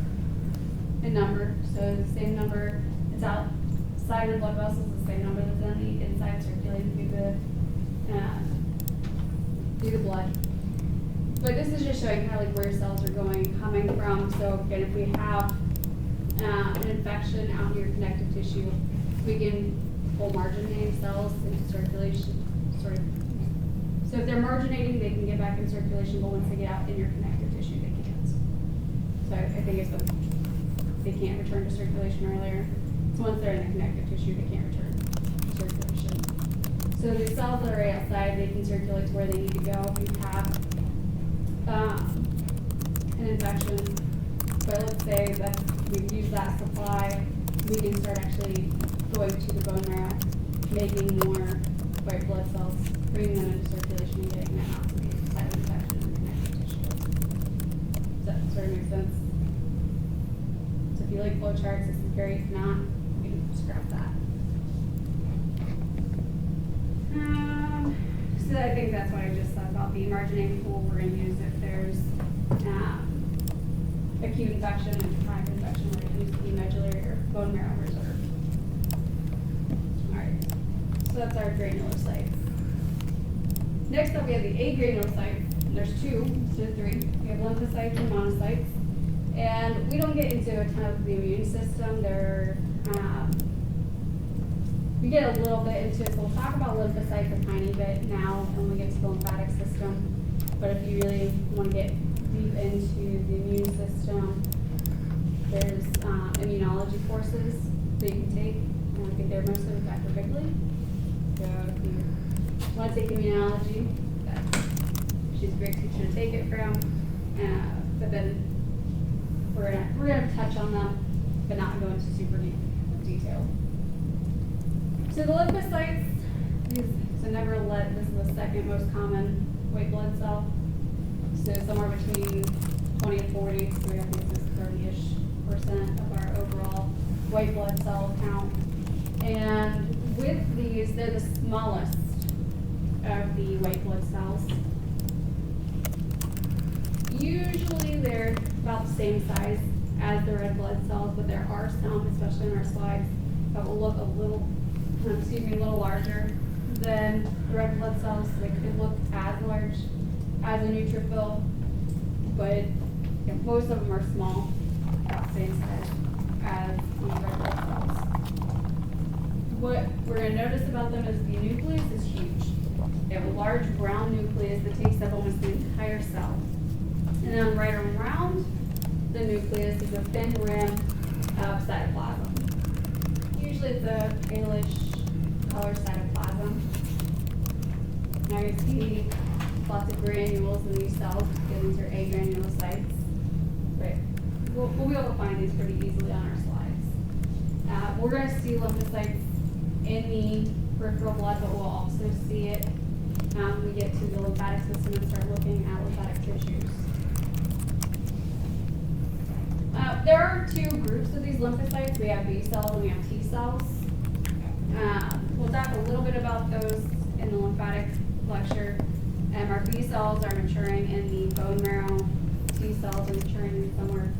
in number. So the same number that's outside of the blood vessels, the same number that's on the inside circulating through the blood. But this is just showing kind of like where cells are coming from. So again, if we have an infection out in your connective tissue, we can pull marginating cells into circulation, sort of. So if they're marginating, they can get back in circulation, but once they get out in your connective tissue, they can't. So I think it's they can't return to circulation earlier. So once they're in the connective tissue, they can't return to circulation. So the cells that are right outside, they can circulate to where they need to go. If you have an infection, but let's say that we've used that supply, we can start actually going to the bone marrow, making more white blood cells, bringing them into circulation and getting them out to the site of infection in the connective tissue. Does that sort of make sense? So if you like flow charts, this is great. If not, we can scrap that. So I think that's what I just said about the marginating pool we're going to use if there's acute infection and chronic infection. We're going to use the medullary or bone marrow reserve. All right, so that's our granulocyte. Next up, we have the agranulocytes. And there's two, instead of three. We have lymphocytes and monocytes. And we don't get into a ton of the immune system. They're we get a little bit into it, so we'll talk about lymphocytes a tiny bit now when we get to the lymphatic system. But if you really want to get deep into the immune system, there's immunology courses that you can take. And I think they're mostly with Dr. Bigley. So if you want to take immunology, she's a great teacher to take it from. But then we're gonna touch on them, but not go into super deep detail. So the lymphocytes, so never let, this is the second most common white blood cell. So somewhere between 20 and 40, so we have this is 30-ish% of our overall white blood cell count. And with these, they're the smallest of the white blood cells. Usually they're about the same size as the red blood cells, but there are some, especially in our slides, that will look a little larger than the red blood cells. They could look as large as a neutrophil, but most of them are small, about the same size as the red blood cells. What we're going to notice about them is the nucleus is huge. They have a large brown nucleus that takes up almost the entire cell. And then right around the nucleus is a thin rim of cytoplasm. Usually it's a palish color cytoplasm. Now you see lots of granules in these cells because these are agranulocytes. But we'll be able to find these pretty easily on our slides. We're going to see lymphocytes in the peripheral blood, but we'll also see it when we get to the lymphatic system and start looking at lymphatic tissues. There are two groups of these lymphocytes. We have B cells and we have T cells. We'll talk a little bit about those in the lymphatic lecture. Our B cells are maturing in the bone marrow. T cells are maturing in somewhere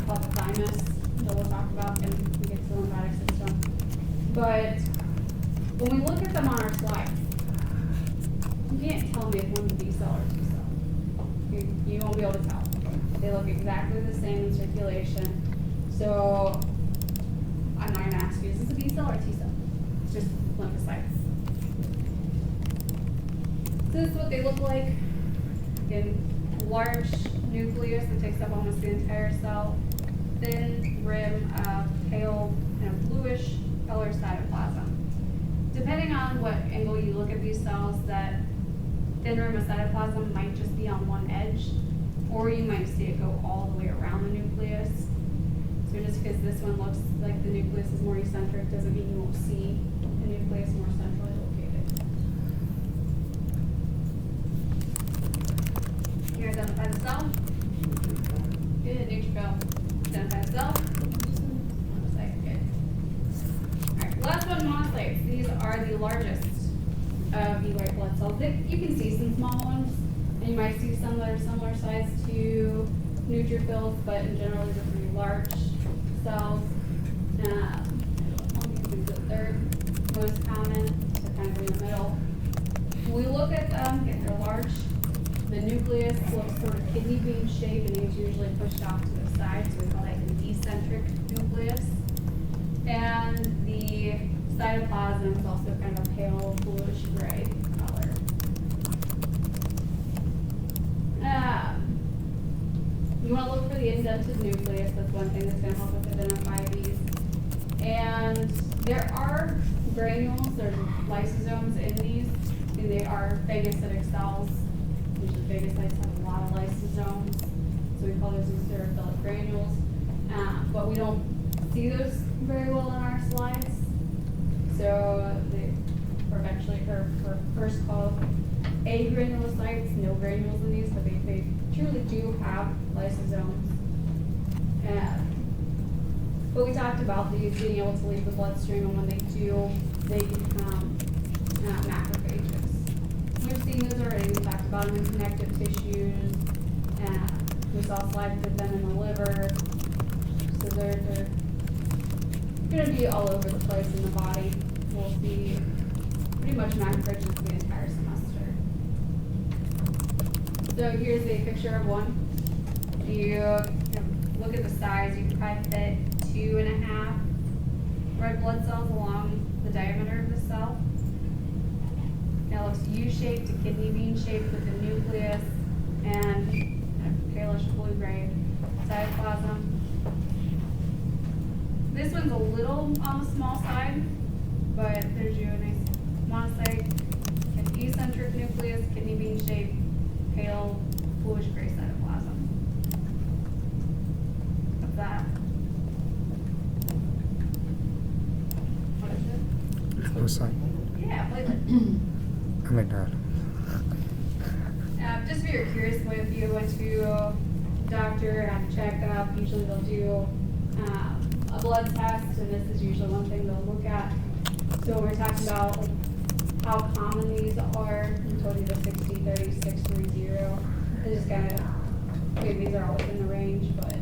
called the thymus that we'll talk about when we get to the lymphatic system. But when we look at them on our slides, you can't tell me if one's a B cell or a T cell. You won't be able to tell. They look exactly the same in circulation. So I'm not going to ask you, is this a B cell or a T cell? It's just lymphocytes. This is what they look like. Again, large nucleus that takes up almost the entire cell. Thin rim of pale and bluish color cytoplasm. Depending on what angle you look at these cells, that thin rim of cytoplasm might just be on one edge, or you might see it go all the way around the nucleus. So just because this one looks like the nucleus is more eccentric doesn't mean you won't see the nucleus more centrally located. You identify the cell? Good, neutrophil. Identify the cell? Monocyte, good. Alright, last one, monocytes. These are the largest of the white blood cells. You can see some small ones, and you might see some that are similar size to neutrophils, but in general these are pretty large cells. The third most common, so kind of in the middle. When we look at them, again, they're large. The nucleus looks sort of kidney bean shaped, and it's usually pushed off to the side, so we call that an eccentric nucleus. And the cytoplasm is also kind of a pale bluish gray color. You want to look for the indented nucleus. That's one thing that's going to help us identify these. And there are granules, there's lysosomes in these, and they are phagocytic cells. Usually phagocytes have a lot of lysosomes, so we call those eosinophilic granules. But we don't see those very well in our slides. So they were eventually first called agranulocytes, no granules in these, but they truly do have lysosomes. But we talked about these being able to leave the bloodstream, and when they do, they become macrophages. We've seen those already. We talked about them in connective tissues. We saw slides with them in the liver. So they're going to be all over the place in the body. We'll see pretty much macrophages the entire semester. So here's a picture of one. You look at the size, you can probably fit 2.5 red blood cells along the diameter of the cell. Now it looks U-shaped to kidney bean shaped with the nucleus and palish blue-gray cytoplasm. This one's a little on the small side, but there's you a nice monocyte, an eccentric nucleus, kidney bean shaped, pale bluish gray cytoplasm. What's that? What is it? Lymphocyte. Yeah, platelet. I mean, Just if you're curious, if you went to a doctor, have a checkup, usually they'll do a blood test, and this is usually one thing they'll look at. So we're talking about like, how common these are. We told you the 60, 30, 6, 3, 0. It's just kind of, maybe these are all within the range, but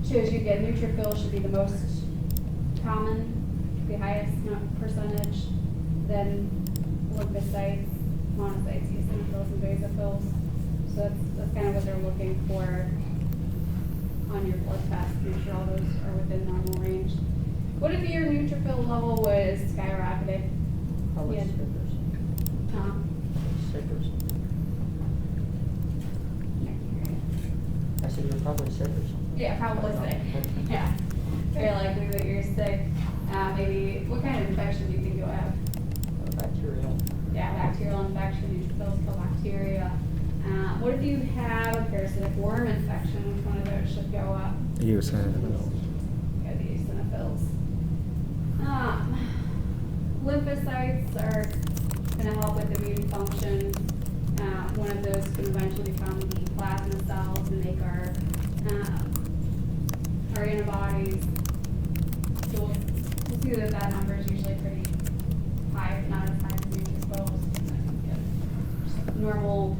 shows you again, neutrophils should be the most common, the highest percentage. then lymphocytes, monocytes, eosinophils, and basophils. So that's kind of what they're looking for on your blood test, make sure all those are within normal range. What if your neutrophil level was skyrocketed? Probably Yeah. sick or something. Huh? Sick or something. I said you're probably sick or something. Yeah, probably sick. Yeah, very likely that you're sick. Maybe, what kind of infection do you think you'll have? Bacterial. Yeah, bacterial infection, neutrophils kill bacteria. What if you have a parasitic worm infection? Which one of those should go up? Eosinophils. Yeah, the eosinophils. Lymphocytes are going to help with immune function. One of those can eventually become the plasma cells and make our antibodies. So we'll see that number is usually pretty high, not as high as neutrophils. Just normal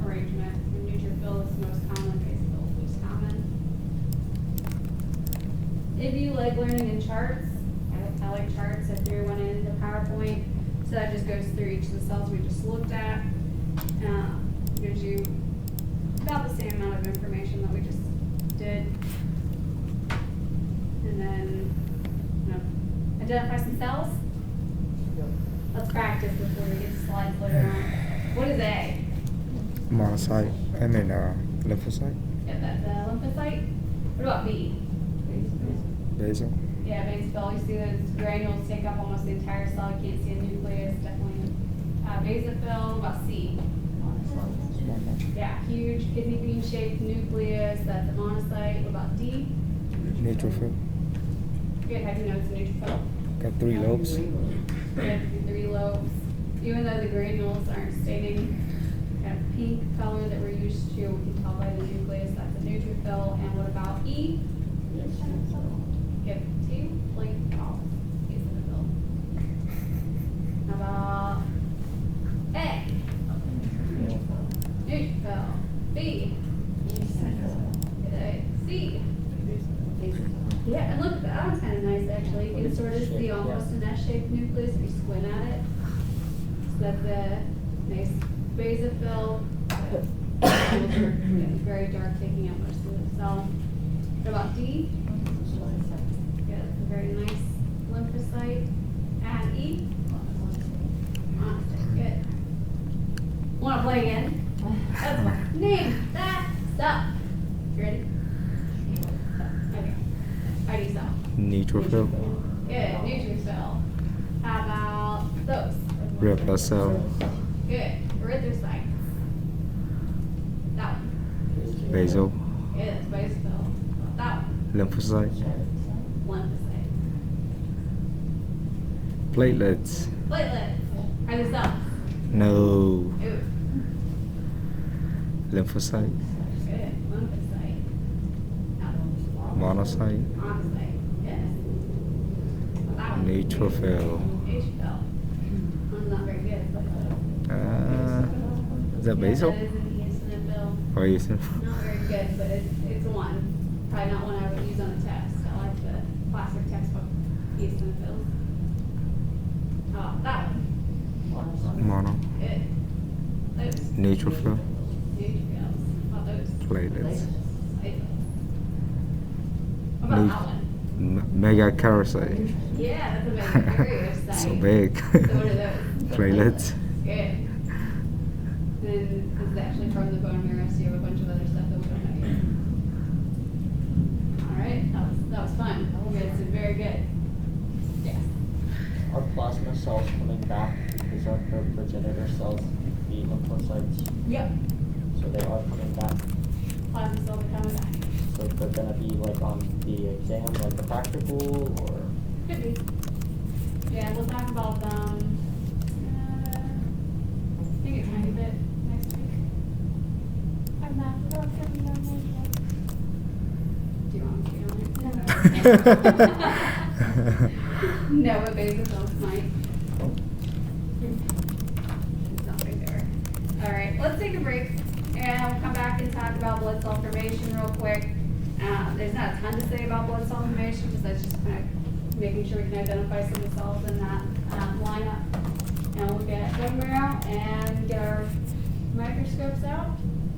arrangement. The neutrophil is the most common, basophil is least common. If you like learning in charts, I like charts. I threw one in the PowerPoint. So that just goes through each of the cells we just looked at. Gives you about the same amount of information that we just did. And then, identify some cells. Let's practice before we get to slides later on. What is A? Monocyte. Lymphocyte. Yeah, that's a lymphocyte. What about B? Basal. Yeah, basophil. You see those granules take up almost the entire cell. You can't see a nucleus. Definitely basophil. What about C? Yeah, huge kidney bean shaped nucleus. That's a monocyte. What about D? Neutrophil. Good. How do you know it's a neutrophil? Got 3 lobes. Yeah, 3 lobes. Even though the granules aren't stating kind of pink color that we're used to, we can tell by the nucleus that's a neutrophil. And what about E? Give 2, like, oh, eosinophil. How about A? Neutrophil. B? C? Yeah, and look, that one's kind of nice actually. You can sort of see almost an S-shaped nucleus if you squint at it. So that's a nice basophil. Getting very dark, taking up most of the cell. What about D? Yeah, that's a very nice lymphocyte. And E? Monocyte. Good. Want to play again? That's fine. Name that stuff. You ready? Okay. How do you spell? Neutrophil. Good. Neutrophil. How about those? Red blood cell. Good. Erythrocytes. That one. Basal. Good. That's basophil. That one. Lymphocyte. Lymphocyte. Platelets. Platelets. Are they cells? No. Ooh. Lymphocyte. Good. Lymphocyte. That one. Monocyte. Monocyte. Yes. That one. Neutrophil. Neutrophil. I'm not very good at Is that basal? Yeah, that is an eosinophil. Or eosinophil? Not very good, but it's one. Probably not one I would use on a test. I like the classic textbook eosinophils. Oh, that one. Mono. Good. Those. Neutrophil. Neutrophils. How about those? Platelets. Platelets. What about Nu- that one? Megakaryocyte. Yeah, that's a megakaryocyte. So big. So what are those? Platelets. Good. Then this is actually from the bone marrow, so you have a bunch of other stuff that we don't know yet. All right, that was fun. Good, so very good. Yes. Are plasma cells coming back because of the progenitor cells, the lymphocytes? Yep. So they are coming back. Plasma cells are coming back. So they're gonna be like on the exam, like the practical, or? Could be. Yeah, we'll talk about them. I think a tiny bit next week. I'm not sure if I'm gonna Do you want me to be on it? No, but basophils might. It's nothing there. All right, let's take a break, and we'll come back and talk about blood cell formation real quick. There's not a ton to say about blood cell formation because that's just kind of making sure we can identify some of the cells in that lineup. And we'll get bone marrow and get our microscopes out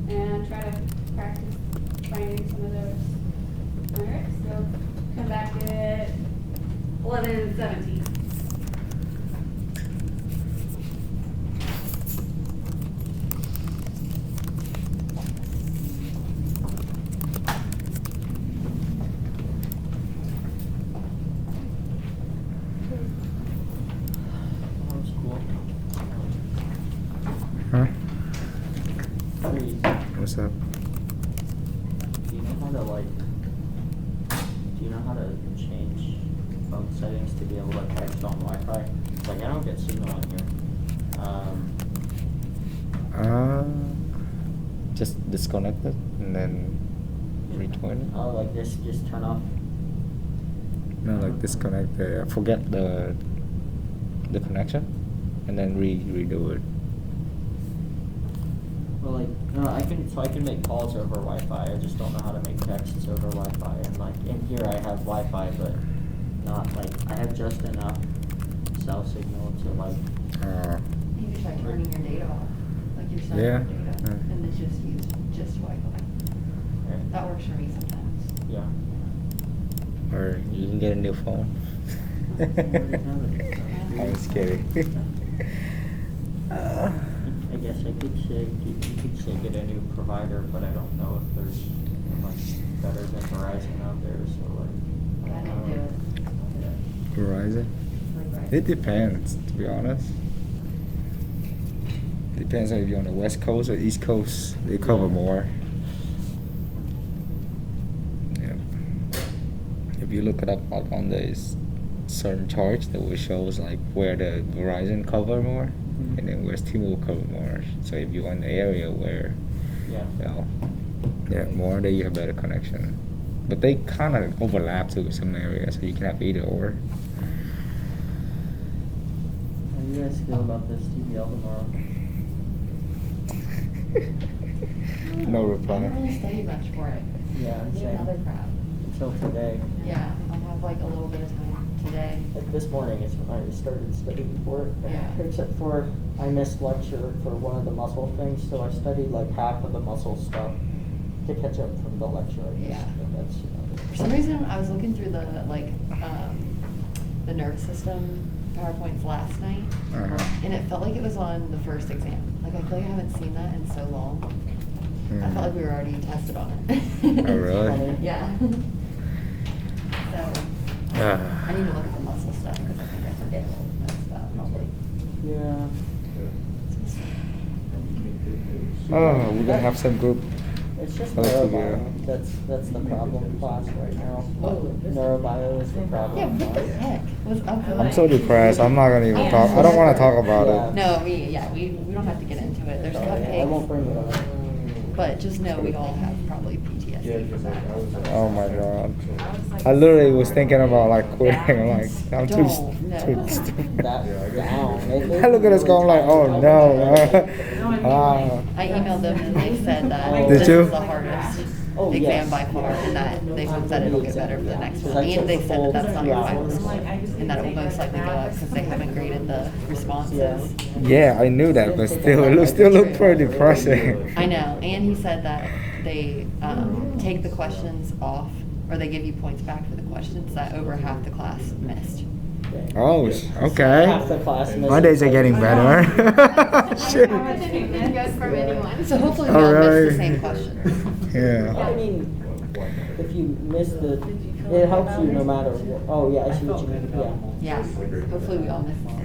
and try to practice finding some of those. All right, so come back at 11:17. That's cool. Huh? Hey, What's up? do you know how to change phone settings to be able to text on Wi-Fi? Like, I don't get signal on here. Just disconnect it and then rejoin it. Oh, like this, just turn off. No, like disconnect the, forget the connection, and then redo it. Well, like, no, I can make calls over Wi-Fi. I just don't know how to make texts over Wi-Fi. And like in here, I have Wi-Fi, but not like I have just enough cell signal to like. You could try turning your data off, like your cellular Yeah. data, and then just use just Wi-Fi. That works for me sometimes. Yeah. Or you can get a new phone. I'm just kidding. I guess I could say you could say get a new provider, but I don't know if there's much better than Verizon out there. So like, I don't do it. Verizon? Like, It depends, to be honest. Depends on if you're on the West Coast or East Coast. They cover more. Yeah. If you look it up on this certain charts, that will shows like where the Verizon cover more, and then where T-Mobile cover more. So if you're in the area where, yeah. More, then you have better connection. But they kind of overlap to some areas, so you can have either or. How do you guys feel about this TBL tomorrow? No I reply. haven't really studied much for it. Yeah, I'm Do saying another crap. until today. Yeah, I'll have like a little bit of time today. Like this morning is when I started studying for it. Yeah. Except for I missed lecture for one of the muscle things, so I studied like half of the muscle stuff to catch up from the lecture I missed. Yeah. But that's, For some reason, I was looking through the the nervous system PowerPoints last night, and it felt like it was on the first exam. Like I feel like I haven't seen that in so long. I felt like we were already tested on it. Oh, really? Yeah. So I need to look at the muscle stuff because I think I forget all of that stuff. And I'll like, yeah. Oh, we're gonna have some group. It's just Let's see, neurobio. That's the problem class right now. Neurobio is the problem. yeah, what the class. heck? What's up with I'm that? so depressed. I'm not gonna even talk. I don't want to talk about Yeah. it. No, we don't have to get into it. There's Sorry, I won't cupcakes, bring it up. but just know we all have probably PTSD from that. Oh my god. I literally was thinking about like quitting. I'm like, I'm too Don't, no. stupid. That down. I look at us going like, oh no. I emailed them and they said that Did this you? is the hardest Oh, exam yes. by far, and that they hope that it'll get better for the next one. And they said that that's not your final score, and that it will most likely go up because they haven't graded the responses. Yeah, I knew that, but still, it still looked pretty depressing. I know, and he said that they take the questions off, or they give you points back for the questions that over half the class missed. Oh, Half the okay. class My days are getting better. Shit. It goes from anyone. So hopefully we Oh, all miss really? the same questions. Yeah. I mean, if you miss it helps you no matter what. Oh, yeah, I see what you mean, yeah. Yeah, hopefully we all miss the same.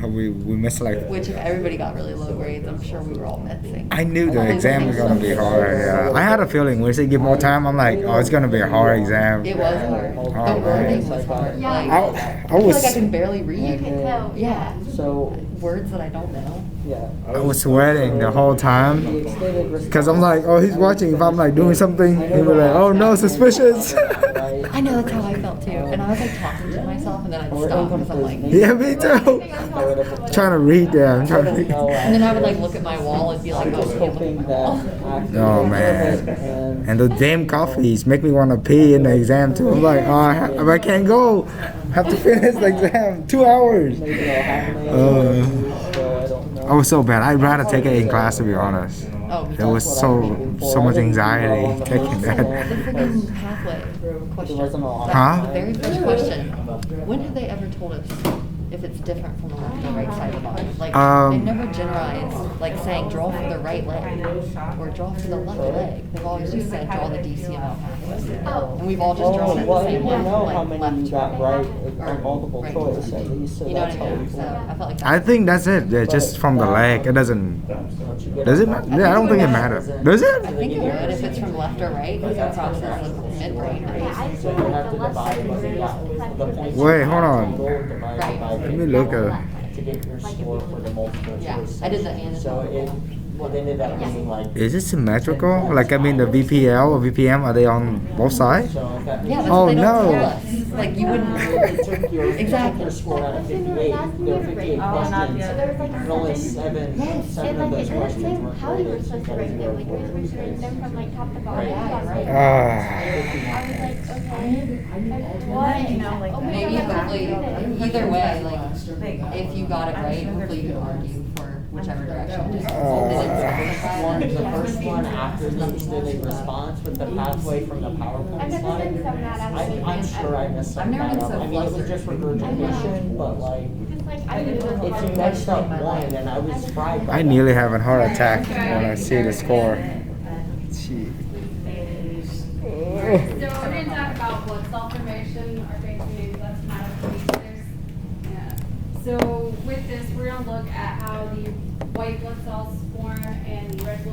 We missed like. Which if everybody got really low grades, I'm sure we were all missing. I knew the exam was gonna be hard. Yeah, I had a feeling once they give more time, I'm like, oh, it's gonna be a hard exam. It was hard. Oh, The man. wording was hard. Yeah. Like, I I feel was. like I can barely You read. can tell, Yeah. So, Words that I don't know. yeah. I was sweating the whole time. The extended Cause I'm like, oh, he's watching. If I'm like doing something, he'll be like, oh no, suspicious. Right, I know, that's how I felt too. And I was like talking to myself and then I'd stop because I'm like. Yeah, me too. Trying to read them. Trying to read. And then I would like look at my wall and be like, I'm oh, just I can't look at hoping my that. wall. after Oh the man, and- and the damn coffees make me want to pee in the exam too. I'm like, oh, I can't go. I have to finish the exam. 2 hours. Maybe I'll have my so I don't know. I was so bad. I'd rather take it in class to be honest. Oh, me It too. was so much anxiety taking Also, that. the freaking pathway There question. wasn't a lot. Huh? The very first question. When have they ever told us if it's different from the left or right side of the body? Like, they never generalize, like saying draw for the right leg or draw for the left leg. They've always just said draw the DCML pathway. Oh. And we've all just drawn it the well, same you way, know how like many you left. got right Or on multiple right. choice at least, so You know what that's I mean? helpful. So I felt like I think that's it. Yeah, just from the leg. It doesn't. Does it matter? Yeah, I don't think it matters. Does I it? think it would if it's from left or right, because the process of midbrain. Yeah, I So you have to divide it, the points. Wait, hold on. Divided Right. by Let me look at. to get your score for the multiple Yeah, choice. I did the So anatomy. it ended up being like. Is it symmetrical? Like I mean, the VPL or VPM are they on both sides? So if that Yeah, makes that's Oh, what they don't no. tell us. Like you wouldn't. It took your, Exactly. your score out of 58, there were 58 Oh, not questions, yet. There was like and only seven. seven Yes, of and like those it didn't questions say were how you were graded, supposed to so rate you them. got Like we were supposed to rate them from like top to bottom. Right. Yeah, right. Ah. I was like, okay, like what? You know, like Oh my Maybe God, hopefully, that's either way, like, if you got it right, hopefully you can argue for whichever direction. Just The first one after the specific response with the pathway from the I've PowerPoint never slide. been some that I'm sure I messed I've some never that been up. so I mean, it was flustered. just regurgitation, but like, Just like I knew it was if you hard. messed up one, then I was fried by I that. nearly have a heart attack when I see the score. Gee. So we're gonna talk about blood cell formation, our basic names, that's hematopoiesis. Yeah. So with this, we're gonna look at how the white blood cells form and the red blood